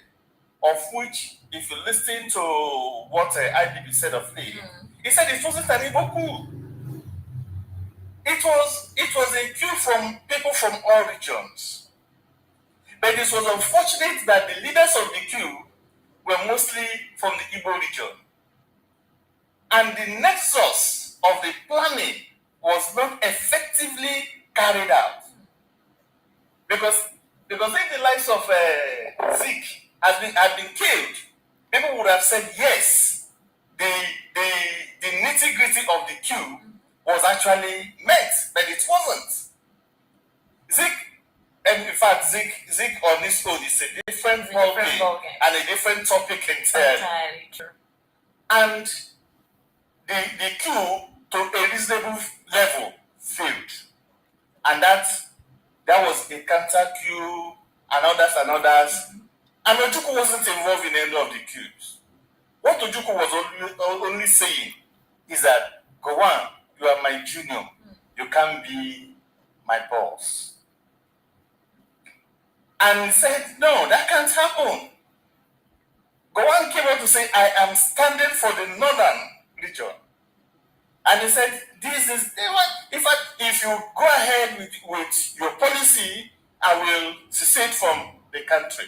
of which, if you listen to what IBB said of it, he said it wasn't an Igbo coup. It was a coup from people from all regions. But it was unfortunate that the leaders of the coup were mostly from the Igbo region. And the nexus of the planning was not effectively carried out. Because if the lives of Zeke had been killed, people would have said yes, the nitty-gritty of the coup was actually met, but it wasn't. Zeke on this own is a different ballgame and a different topic entirely. And the coup to a reasonable level failed. And that was a counter coup and others. And Ojukwu wasn't involved in any of the coups. What Ojukwu was only saying is that, go on, you are my junior. You can't be my boss. And he said, no, that can't happen. Gowon came out to say, I am standing for the northern region. And he said, this is, in fact, if you go ahead with your policy, I will secede from the country.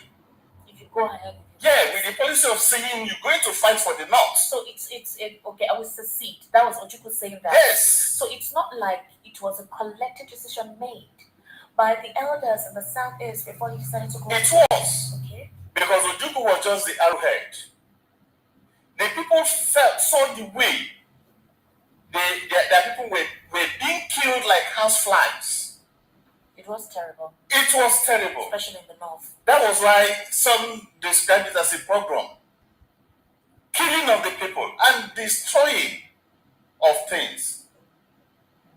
If you go ahead. Yeah, with the policy of saying you're going to fight for the north. So it's okay, I will secede. That was Ojukwu saying that. Yes. So it's not like it was a collective decision made by the elders in the southeast before he decided to go. It was. Okay. Because Ojukwu was just the arrowhead. The people saw the way the people were being killed like houseflies. It was terrible. It was terrible. Especially in the north. That was why some described it as a pogrom. Killing of the people and destroying of things.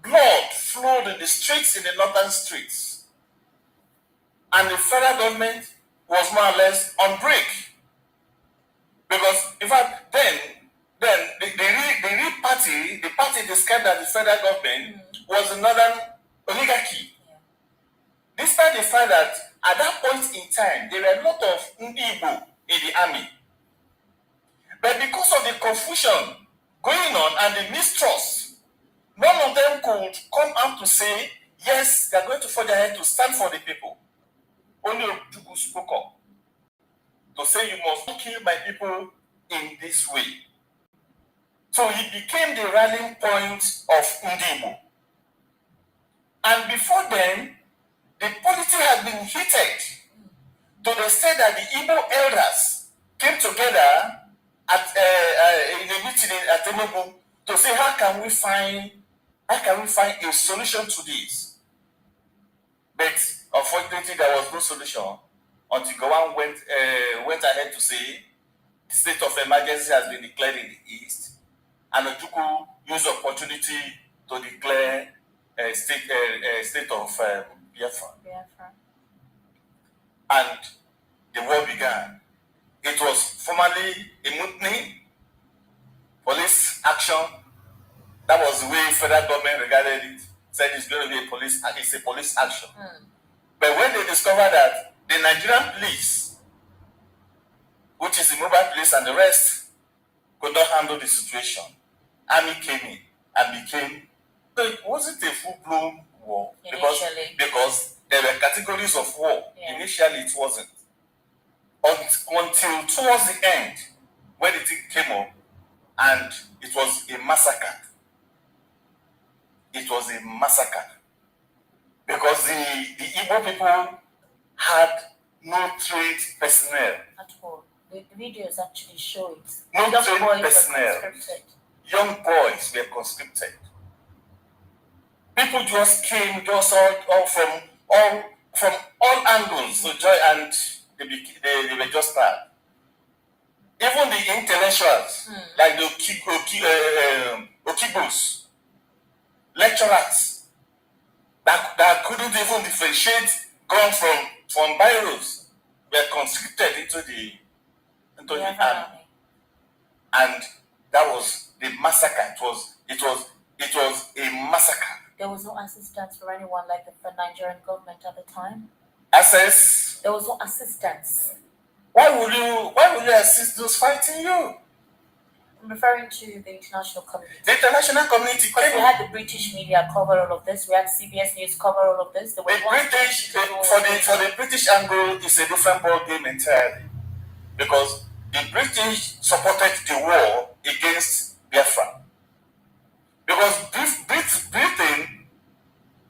Blood flowed in the streets, in the northern streets. And the federal government was more or less on break. Because, in fact, then the real party, the party described as the federal government, was the northern oligarchy. Yeah. Despite the fact that at that point in time, there were a lot of Igbo in the army. But because of the confusion going on and the mistrust, none of them could come out to say, yes, they are going to forge ahead to stand for the people. Only Ojukwu spoke up to say, you must not kill my people in this way. So he became the rallying point of Igbo. And before then, the politics had been heated to the extent that the Igbo elders came together in a meeting at Enugu to say, how can we find a solution to this? But unfortunately, there was no solution until Gowon went ahead to say the state of emergency has been declared in the east, and Ojukwu used the opportunity to declare a state of Biafra. And the war began. It was formally a mutiny, police action. That was the way federal government regarded it. Said it's going to be it's a police action. But when they discovered that the Nigerian police, which is the mobile police and the rest, could not handle the situation, army came in and became. So it wasn't a full-blown war because there were categories of war. Yeah. Initially, it wasn't. Until towards the end, when the thing came up, and it was a massacre. It was a massacre. Because the Igbo people had no trained personnel. At all. The videos actually show it. No trained personnel. Young boys were conscripted. People just came all from all angles to join, and they were just started. Even the intellectuals, like the Okibos, lecturers, that couldn't even differentiate gun from biros, were conscripted into the army. And that was the massacre. It was a massacre. There was no assistance for anyone like the Nigerian government at the time. Assess? There was no assistance. Why would you assist those fighting you? I'm referring to the international community. The international community. Because we had the British media cover all of this. We had CBS News cover all of this. For the British angle, it's a different ball game entirely. Because the British supported the war against Biafra. Because Britain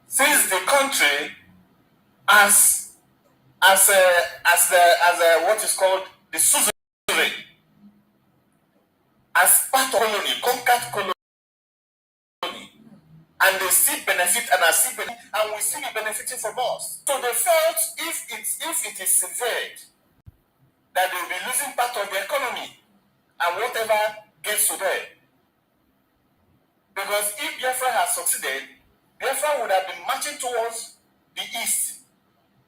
sees the country as what is called the suzerain, as part of colony, conquered colony, and they see benefit and we see it benefiting from us. So they felt if it is severed, that they will be losing part of the economy and whatever gets to them. Because if Biafra had succeeded, Biafra would have been marching towards the east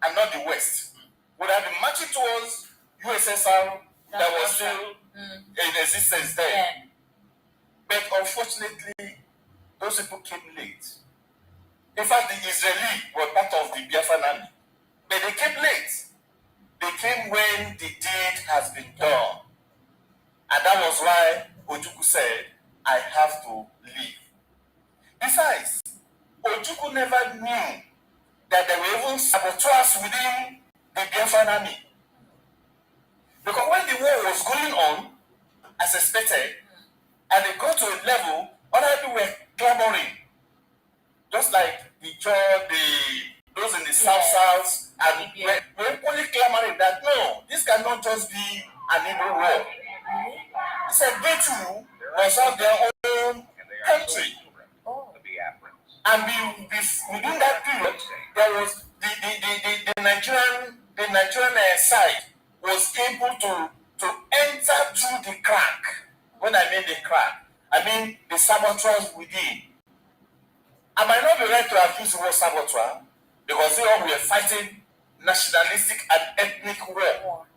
and not the west. Would have been marching towards USSR that was still in existence there. Yeah. But unfortunately, those people came late. In fact, the Israeli were part of the Biafran army, but they came late. They came when the deed has been done. And that was why Ojukwu said, I have to leave. Besides, Ojukwu never knew that there were even saboteurs within the Biafran army. Because when the war was going on, as expected, and they got to a level, other people were clamoring. Just like those in the South, and we're equally clamoring that no, this cannot just be an Igbo war. He said they too must have their own country. And within that period, there was the Nigerian side was able to enter through the crack. When I mean the crack, I mean the saboteurs within. I might not be right to have used the word saboteur because they all were fighting nationalistic and ethnic war.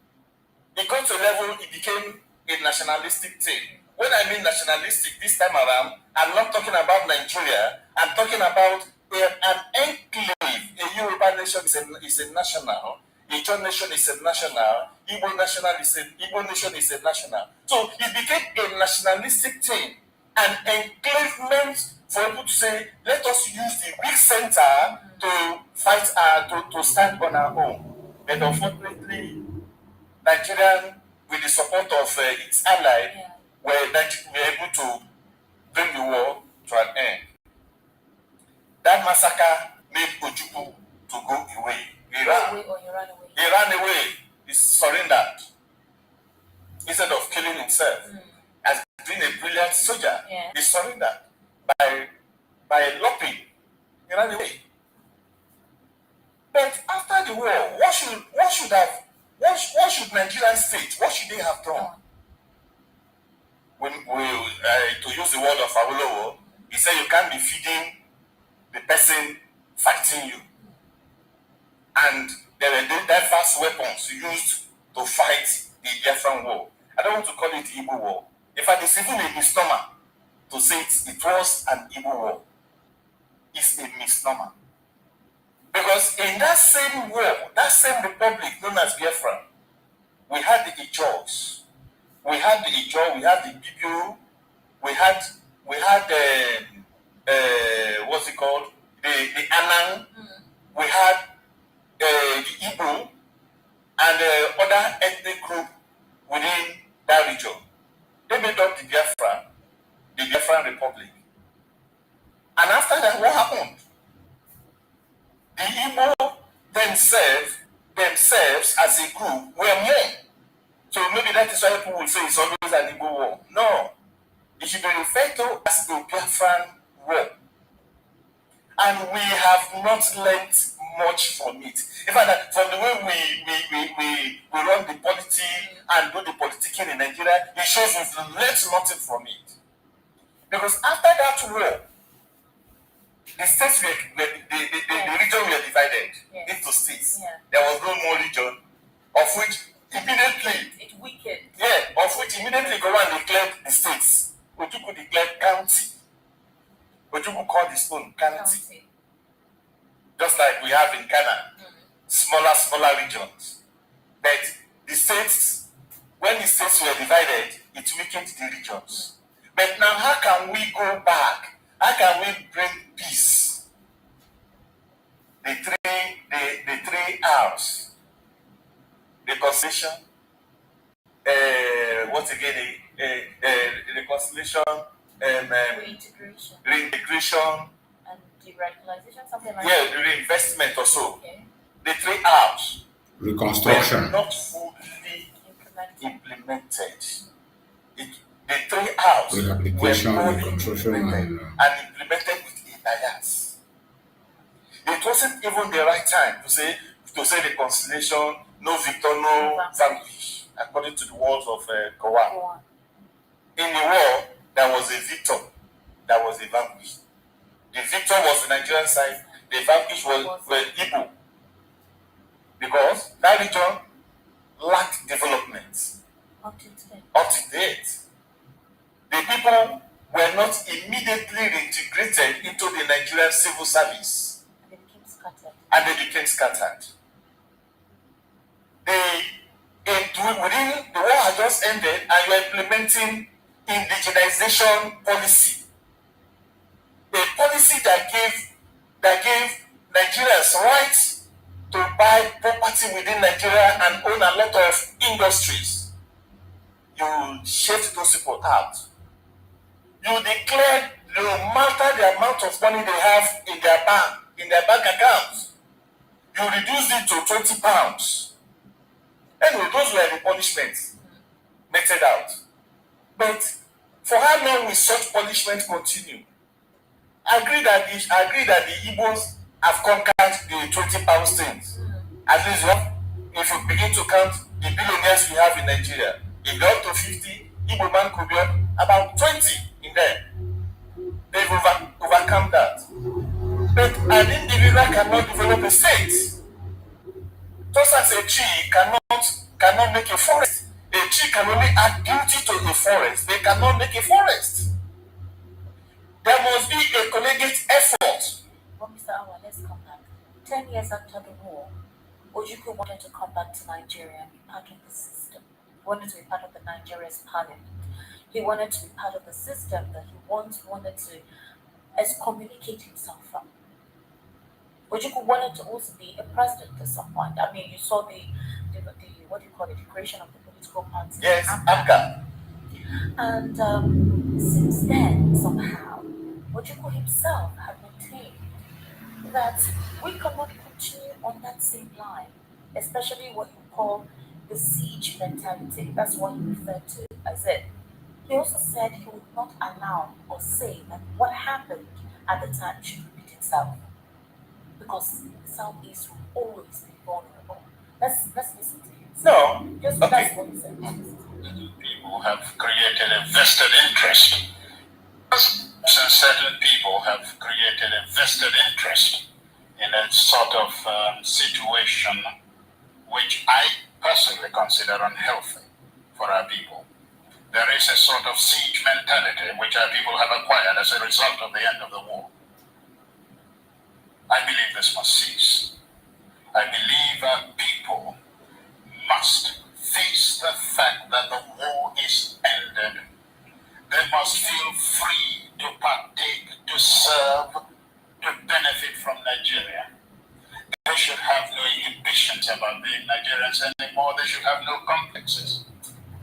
It got to a level it became a nationalistic thing. When I mean nationalistic this time around, I'm not talking about Nigeria. I'm talking about an enclave. A Yoruba nation is a national. A John nation is a national. Igbo nation is a national. So it became a nationalistic thing, an enclavement for people to say, let us use the big center to fight, to stand on our own. But unfortunately, Nigerian, with the support of its ally, were able to bring the war to an end. That massacre made Ojukwu to go away. He ran away. He surrendered instead of killing himself. As being a brilliant soldier, he surrendered by loping. He ran away. But after the war, what should Nigerian state? What should they have done? To use the word of Awolowo, he said you can't be feeding the person fighting you. And there were diverse weapons used to fight the Biafran war. I don't want to call it Igbo war. In fact, it's even a misnomer to say it was an Igbo war. It's a misnomer. Because in that same war, that same republic known as Biafra, we had the Ijaws, we had the Ijaw, we had the Bibio, we had what's it called? The Anang, we had the Igbo, and other ethnic group within that region. They made up the Biafran Republic. And after that, what happened? The Igbo themselves as a group were more. So maybe that is why people will say it's always an Igbo war. No. It should be referred to as a Biafran war. And we have not learned much from it. In fact, from the way we run the polity and do the politicking in Nigeria, it shows we've learned nothing from it. Because after that war, the states the region were divided into states. There was no more region, of which immediately it weakened. Of which immediately go and declared the states. Ojukwu declared county. Ojukwu called his own county. Just like we have in Ghana, smaller regions. But the states, when the states were divided, it weakened the regions. But now, how can we go back? How can we bring peace? The three R's. Reconciliation. Reconciliation. Reintegration. And deradicalization, something like that. The reinvestment also. Okay. The three R's. Reconstruction. Were not fully implemented. The three R's were reconstruction and implemented with a bias. It wasn't even the right time to say reconciliation, no victor, no vanquish, according to the words of Kowa. In the war, there was a victor, there was a vanquish. The victor was the Nigerian side, the vanquish was Igbo. Because that region lacked development. Up to date. The people were not immediately reintegrated into the Nigerian civil service. And they became scattered. Within the war had just ended, and you are implementing indigenization policy. A policy that gave Nigerians rights to buy property within Nigeria and own a lot of industries. You shift those people out. You declared no matter the amount of money they have in their bank accounts, you reduced it to £20. Anyway, those were the punishments meted out. But for how long will such punishment continue? I agree that the Igbos have conquered the £20 things. At least if you begin to count the billionaires we have in Nigeria, if they're up to 50, Igbo man could be about 20 in there. They've overcome that. But an individual cannot develop a state. Just as a tree cannot make a forest. A tree can only add beauty to a forest. They cannot make a forest. There must be a collegiate effort. Well, Mr. Awa, let's come back. 10 years after the war, Ojukwu wanted to come back to Nigeria and be part of the system. He wanted to be part of the Nigeria's parliament. He wanted to be part of the system that he once wanted to excommunicate himself from. Ojukwu wanted to also be a president at some point. I mean, you saw the what do you call it, the creation of the political party. Yes, APGA. And since then, somehow, Ojukwu himself had maintained that we cannot continue on that same line, especially what you call the siege mentality. That's what he referred to as it. He also said he would not allow or say that what happened at the time should repeat itself, because the Southeast will always be vulnerable. Let's listen to him. No, just okay. That's what he said. People have created a vested interest. Since certain people have created a vested interest in a sort of situation which I personally consider unhealthy for our people. There is a sort of siege mentality which our people have acquired as a result of the end of the war. I believe this must cease. I believe our people must face the fact that the war is ended. They must feel free to partake, to serve, to benefit from Nigeria. They should have no inhibitions about being Nigerians anymore. They should have no complexes.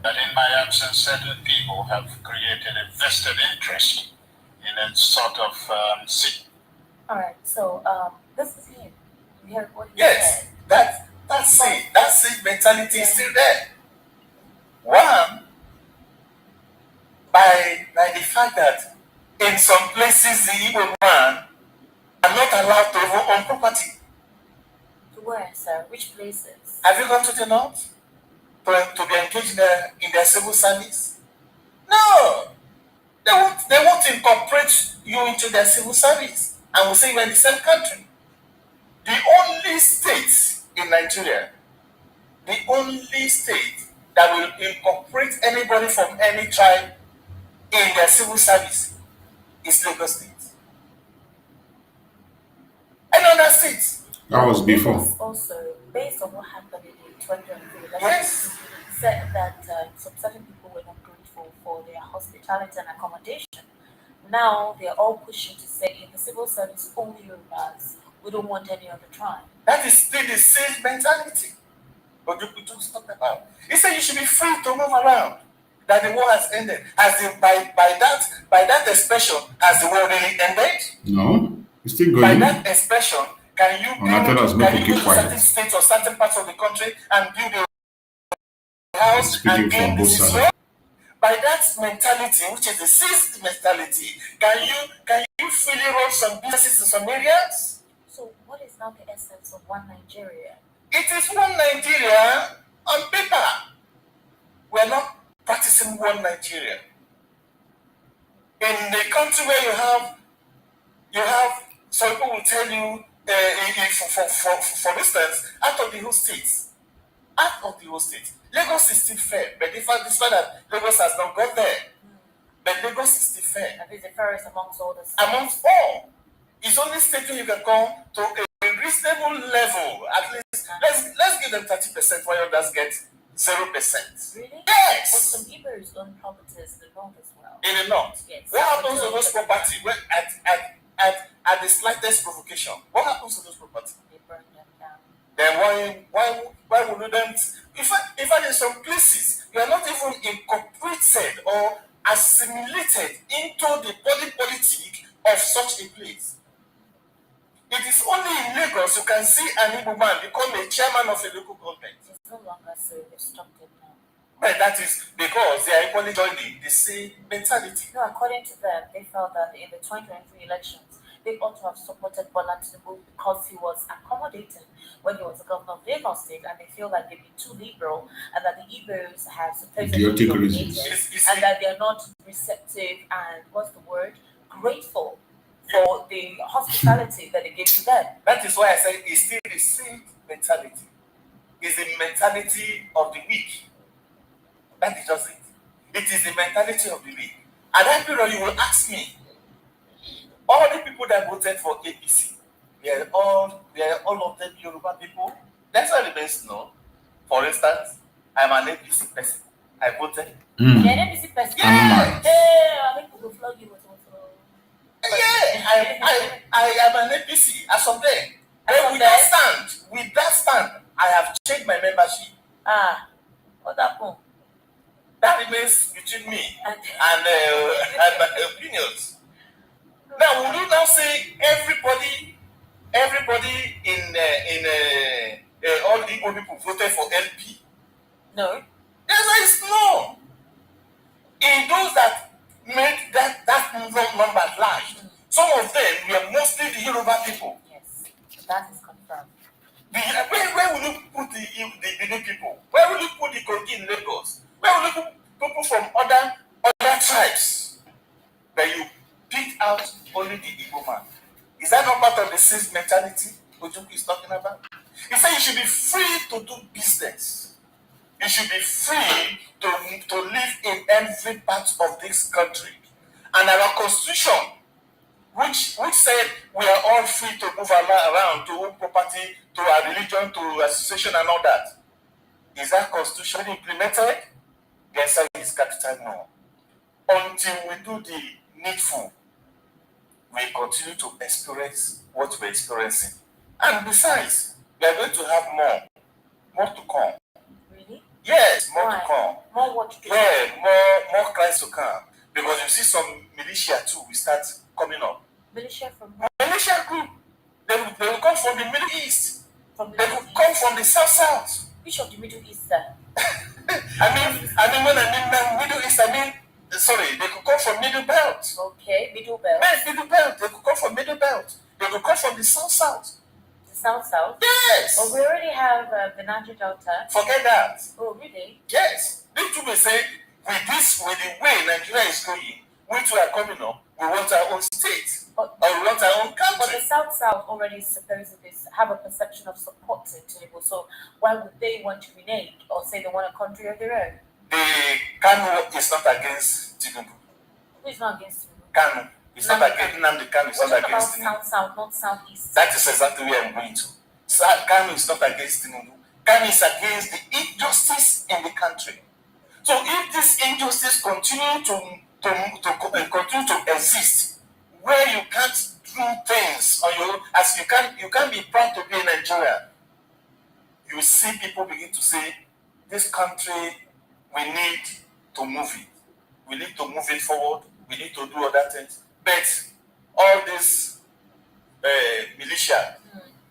That in my absence, certain people have created a vested interest in a sort of All right, so this is him. We heard what he Yes, said. that siege mentality is still there. One, by the fact that in some places the Igbo man are not allowed to even own property. To where, sir? Which places? Have you gone to the north to be engaged in their civil service? No, they won't incorporate you into their civil service, and will say you're in the same country. The only state in Nigeria, the only state that will incorporate anybody from any tribe in their civil service is Lagos State. Another state. That was before. Also, based on what happened in 2023, Yes, said that some certain people were not grateful for their hospitality and accommodation. Now they're all pushing to say in the civil service only Yorubas. We don't want any other tribe. that is still the same mentality. But you talk about. He said you should be free to move around. That the war has ended. By that expression, has the war really ended? No, it's still By going. that expression, can you go to certain states or certain parts of the country and build a house Speaking and claim from both this is sides. yours? By that mentality, which is the sixth mentality, can you freely run some businesses in some areas? So what is now the essence of one Nigeria? It is one Nigeria on paper. We're not practicing one Nigeria. In the country where you have some people will tell you, for instance, out of the whole states, Lagos is still fair, but despite that Lagos has not got there. But Lagos is the fair. And it's the fairest amongst all the states. Amongst all. It's only state where you can come to a reasonable level. At least, let's give them 30% while others get 0%. Really? Yes! But some Igbos own properties in the north as well. In the north? Yes. What happens to those property when at the slightest provocation? What happens to those property? They burn them down. Then why would them? In fact, in some places, you are not even incorporated or assimilated into the body politic of such a place. It is only in Lagos you can see an Igbo man become a chairman of a local government. It's no longer so. They've stopped it now. But that is because they are equally joining the same mentality. No, according to them, they felt that in the 2023 elections, they ought to have supported Bola Tinubu because he was accommodating when he was the governor of Lagos State, and they feel like they've been too liberal, and that the Igbos have supposedly dominated, and that they are not receptive and grateful for the hospitality that they gave to them. That is why I say it's still the same mentality. It's the mentality of the weak. That is just it. It is the mentality of the weak. At that period, you will ask me, all the people that voted for APC, they are all of them Yoruba people. That's why the best know. For instance, I'm an APC person. I voted. You're an APC person? Yeah. Hey, I think we will flog you with yeah, I am an APC as of then. But with that stand, I have changed my membership. What happened? That remains between me and my opinions. Now, will you now say everybody in all the Igbo people voted for LP? No. The answer is no. In those that made that number large, some of them were mostly the Yoruba people. Yes, that is confirmed. Where will you put the new people? Where will you put the Kogi in Lagos? Where will you put people from other tribes? But you pick out only the Igbo man. Is that not part of the sales mentality Ojuku is talking about? He said you should be free to do business. You should be free to live in every part of this country. And our constitution, which said we are all free to move around, to own property, to our religion, to association and all that. Is that constitution implemented? The answer is capital no. Until we do the needful, we continue to experience what we're experiencing. And besides, we are going to have more to come. Really? Yes, more to come. More what to do? Yeah, more crimes to come. Because you see some militia too will start coming up. Militia from militia group. They will come from the Middle East. From the they will come from the South. Which of the Middle East, sir? I mean when I mean Middle East, they could come from Middle Belt. Okay, Middle Belt. Yes, Middle Belt. They could come from Middle Belt. They could come from the South. The South? Yes. Oh, we already have the Niger Delta. Forget that. Oh, really? Yes. These people say, with the way Nigeria is going, we too are coming up, we want our own state. Or we want our own country. But the South already supposedly have a perception of supporting Tinubu, so why would they want to renege or say they want a country of their own? The Kanu is not against Tinubu. Who is not against Tinubu? Kanu. It's not against Nnamdi Kanu. It's not against Tinubu. South, not Southeast. That is exactly where I'm going to. Kanu is not against Tinubu. Kanu is against the injustice in the country. So if this injustice continue to exist, where you can't do things on your own, as you can't be proud to be in Nigeria, you see people begin to say, this country, we need to move it. We need to move it forward. We need to do other things. But all this militia,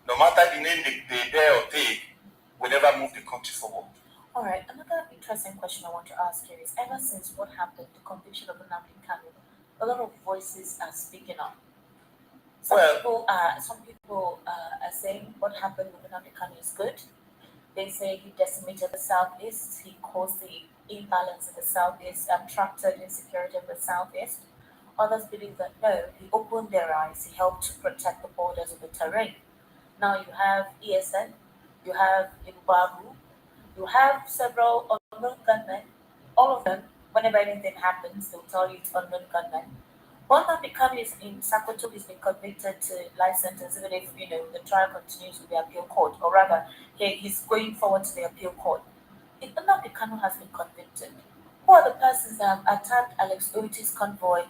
no matter the name they dare or take, will never move the country forward. All right, another interesting question I want to ask you is, ever since what happened, the conviction of Nnamdi Kanu, a lot of voices are speaking up. Some people are saying what happened with Nnamdi Kanu is good. They say he decimated the Southeast, he caused the imbalance in the Southeast, attracted insecurity in the Southeast. Others believe that no, he opened their eyes, he helped to protect the borders of the terrain. Now you have ESN, you have Ibubabu, you have several unknown gunmen, all of them Whenever anything happens, they'll tell you it's unknown gunmen. One that becomes in Sakoto has been convicted to life sentence, even if the trial continues with the appeal court, or rather, he's going forward to the appeal court. If Nnamdi Kanu has been convicted, who are the persons that have attacked Alex Oiti's convoy,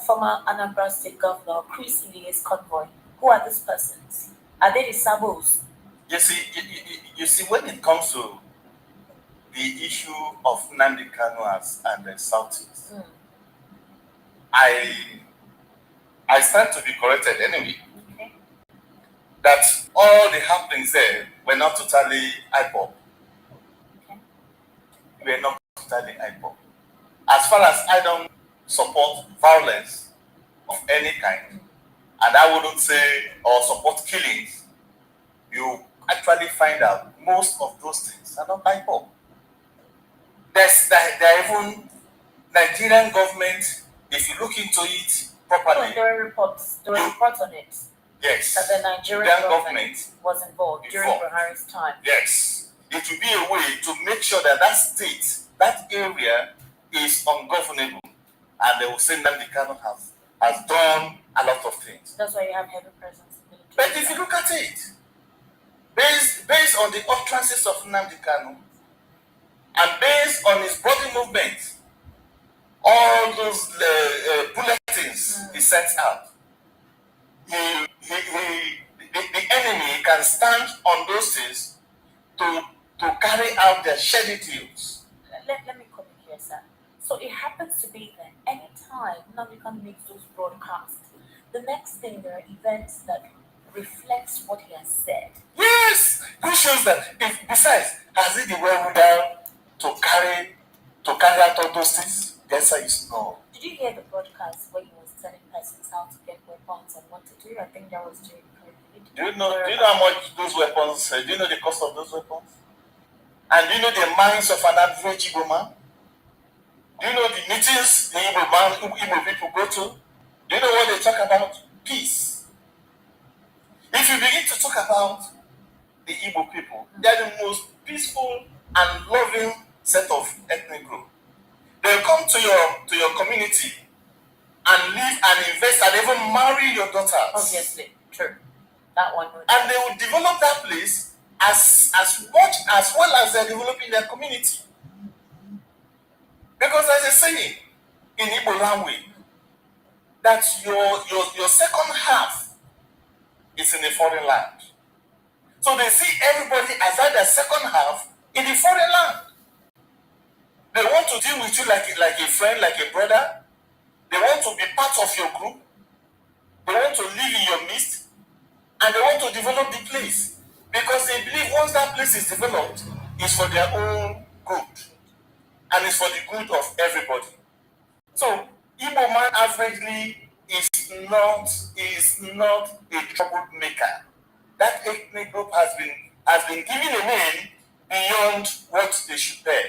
former Anambra State Governor Chris Ili's convoy? Who are these persons? Are they the Sabos? You see, when it comes to the issue of Nnamdi Kanu and the Southeast, I stand to be corrected anyway. Okay. That all the happenings there were not totally eyeball. Okay. Were not totally eyeball. As far as I don't support violence of any kind, and I wouldn't say or support killings, you actually find out most of those things are not eyeball. There are even Nigerian government, if you look into it properly. There were reports on it. Yes. That the Nigerian government was involved during Buhari's time. Yes. It will be a way to make sure that that state, that area is ungovernable. And they will say Nnamdi Kanu has done a lot of things. That's why you have heavy presence in military. But if you look at it, based on the utterances of Nnamdi Kanu, and based on his body movement, all those bulletins he sends out, the enemy can stand on those things to carry out their shady deals. Let me come in here, sir. So it happens to be that anytime Nnamdi Kanu makes those broadcasts, the next thing there are events that reflects what he has said. Yes, which shows that. Besides, has he the wherewithal to carry out all those things? The answer is no. Did you hear the broadcast where he was telling persons how to get weapons and what to do? I think that was during COVID. Do you know how much those weapons? Do you know the cost of those weapons? And do you know the minds of an average Igbo man? Do you know the meetings the Igbo people go to? Do you know what they talk about? Peace. If you begin to talk about the Igbo people, they are the most peaceful and loving set of ethnic group. They'll come to your community and live and invest and even marry your daughters. Obviously, true. That one. And they will develop that place as much as well as they're developing their community. Because there's a saying in Igbo language that your second half is in a foreign land. So they see everybody as their second half in the foreign land. They want to deal with you like a friend, like a brother. They want to be part of your group. They want to live in your midst. And they want to develop the place. Because they believe once that place is developed, it's for their own good. And it's for the good of everybody. So, Igbo man averagely is not a troublemaker. That ethnic group has been given a name beyond what they should bear.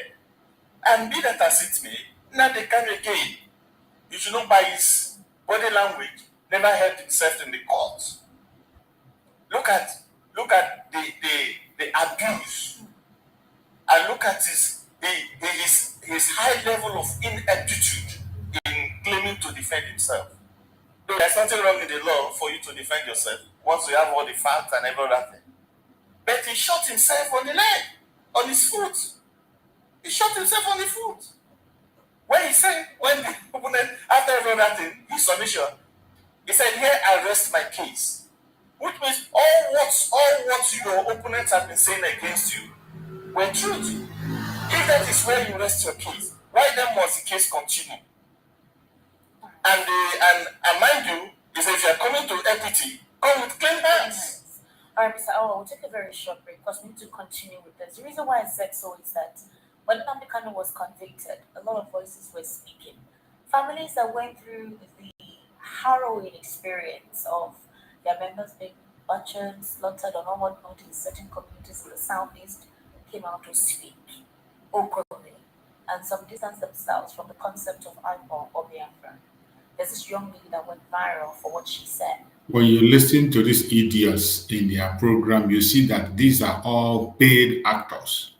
And be that as it may, Nnamdi Kanu again, you should know by his body language, never held himself in the court. Look at the abuse, and look at his high level of ineptitude in claiming to defend himself. There's nothing wrong in the law for you to defend yourself once you have all the facts and every other thing. But he shot himself on the leg, on his foot. He shot himself on the foot. When the opponent, after every other thing, his submission, he said, "Here I rest my case." Which means all what your opponents have been saying against you were truth. If that is where you rest your case, why then must the case continue? And mind you, he said, if you are coming to equity, come with clean hands. All right, Mr. Awa, we'll take a very short break because we need to continue with this. The reason why I said so is that when Nnamdi Kanu was convicted, a lot of voices were speaking. Families that went through the harrowing experience of their members being butchered, slaughtered on unwanted note in certain communities in the southeast came out to speak openly, and some distanced themselves from the concept of IPOB or biafra. There's this young lady that went viral for what she said. When you listen to these idiots in their program, you see that these are all paid actors.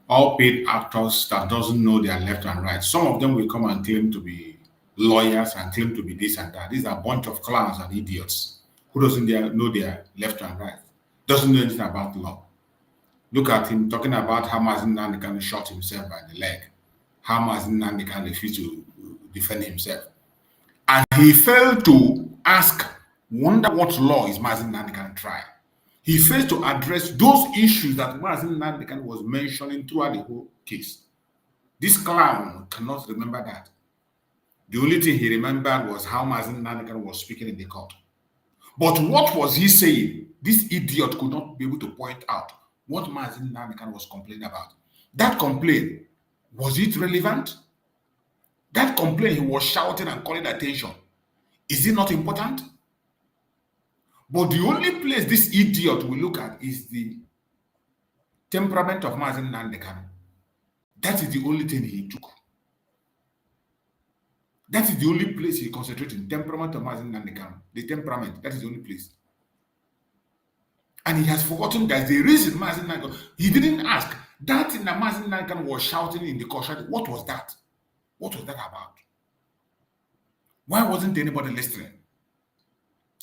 all paid actors that doesn't know their left and right. Some of them will come and claim to be lawyers and claim to be this and that. These are a bunch of clowns and idiots who doesn't know their left and right, doesn't know anything about law. Look at him talking about how Mazi Nnamdi Kanu shot himself by the leg, how Mazi Nnamdi Kanu refused to defend himself. And he failed to ask, wonder what law is Mazi Nnamdi Kanu trying. He failed to address those issues that Mazi Nnamdi Kanu was mentioning throughout the whole case. This clown cannot remember that. The only thing he remembered was how Mazi Nnamdi Kanu was speaking in the court. But what was he saying? This idiot could not be able to point out what Mazi Nnamdi Kanu was complaining about. That complaint, was it relevant? That complaint he was shouting and calling attention, is it not important? But the only place this idiot will look at is the temperament of Mazi Nnamdi Kanu. That is the only thing he took. That is the only place he concentrated. Temperament of Mazi Nnamdi Kanu. The temperament, that is the only place. And he has forgotten that the reason Mazi Nnamdi Kanu, he didn't ask. That thing that Mazi Nnamdi Kanu was shouting in the court, what was that? What was that about? Why wasn't anybody listening?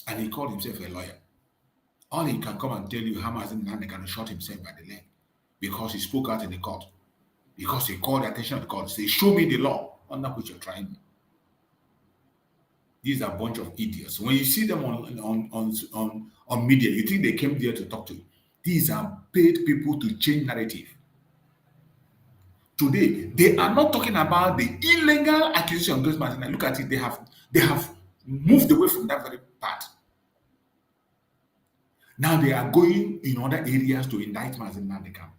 And he called himself a lawyer. All he can come and tell you how Mazi Nnamdi Kanu shot himself by the leg because he spoke out in the court. Because he called the attention of the court. Say, show me the law under which you're trying me. These are a bunch of idiots. When you see them on media, you think they came there to talk to you. These are paid people to change narrative. Today, they are not talking about the illegal accusation against Mazi Nnamdi. Look at it, they have moved away from that very part. Now they are going in other areas to indict Mazi Nnamdi Kanu.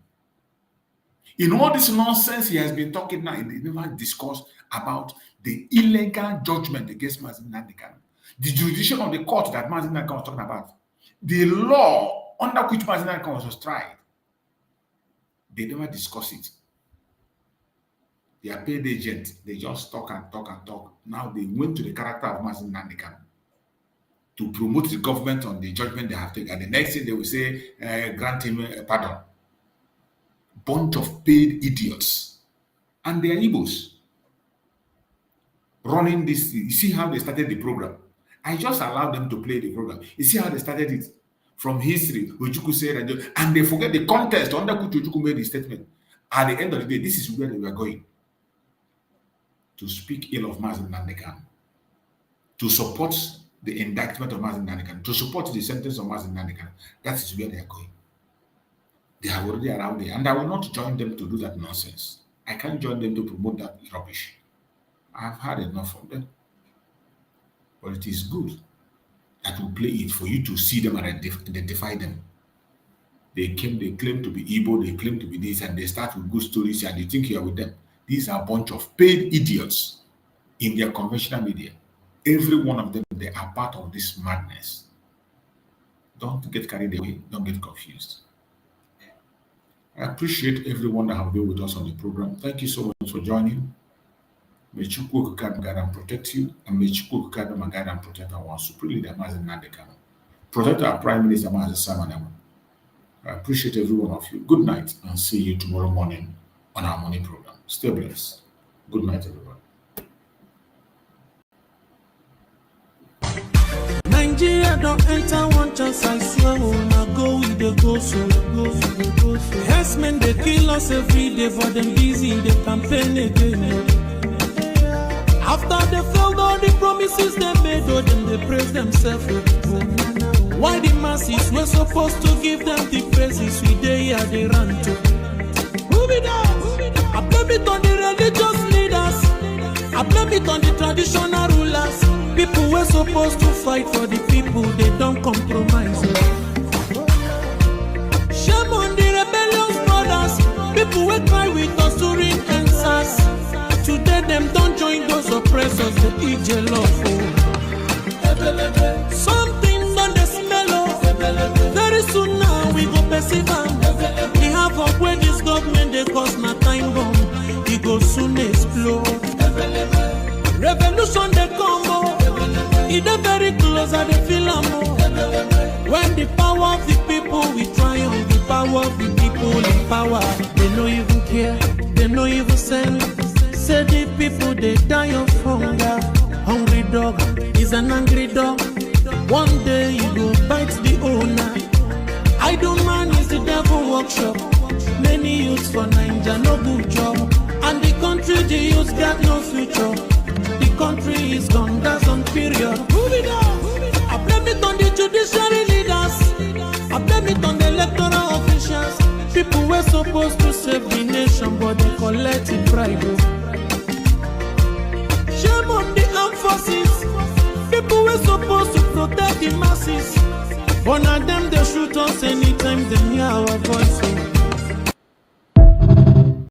In all this nonsense he has been talking now, they never discussed about the illegal judgment against Mazi Nnamdi Kanu, the jurisdiction of the court that Mazi Nnamdi Kanu was talking about, the law under which Mazi Nnamdi Kanu was tried. They never discuss it. They are paid agents. They just talk and talk and talk. Now they went to the character of Mazi Nnamdi Kanu to promote the government on the judgment they have taken. And the next thing they will say, grant him a pardon. Bunch of paid idiots. And they are Igbos running this. You see how they started the program. I just allowed them to play the program. You see how they started it? From history, Ojukwu said, and they forget the context under which Ojukwu made the statement. At the end of the day, this is where they were going. To speak ill of Mazi Nnamdi Kanu, to support the indictment of Mazi Nnamdi Kanu, to support the sentence of Mazi Nnamdi Kanu. That is where they are going. They have already arrived there, and I will not join them to do that nonsense. I can't join them to promote that rubbish. I've had enough from them. But it is good that we play it for you to see them and identify them. They claim to be Igbo, they claim to be this, and they start with good stories, and you think you are with them. These are a bunch of paid idiots in their conventional media. Every one of them, they are part of this madness. Don't get carried away. Don't get confused. I appreciate everyone that have been with us on the program. Thank you so much for joining. May Chukwu guide and protect you, and may Chukwu guide and protect our Supreme Leader, Mazi Nnamdi Kanu. Protect our Prime Minister, Mazi Simon Ekpa. I appreciate every one of you. Good night, and see you tomorrow morning on our morning program. Stay blessed. Good night, everybody. Nigeria don't enter one chance, I swear. Now go with the go so. Yes, men, they kill us every day, but them busy, they campaign again. After they failed all the promises they made, oh, then they praise themselves. Why the masses were supposed to give them the praises we they are they run to? Who be that? I blame it on the religious leaders. I blame it on the traditional rulers. People were supposed to fight for the people, they don't compromise. Shame on the rebellious brothers. People will cry with us during answers. Today them don't join those oppressors, they eat jollof. Something done the smell of. Very soon now we go perceive them. We have up where this government they cause my time bomb. It go soon explode. Revolution they come. It is very close at the film. When the power of the people we triumph, the power of the people in power, they no even care. care, they no even send. Say the people they die of hunger. Hungry dog is an angry dog. One day you go bite the owner. Idle man is the devil workshop. Many youths for Nigeria no good job. And the country the youths got no future. The country is gone, that's on period. Move it on. I blame it on the judiciary leaders. I blame it on the electoral officials. People were supposed to save the nation, but they collected bribe. Shame on the armed forces. People were supposed to protect the masses. One of them they shoot us anytime they hear our voices.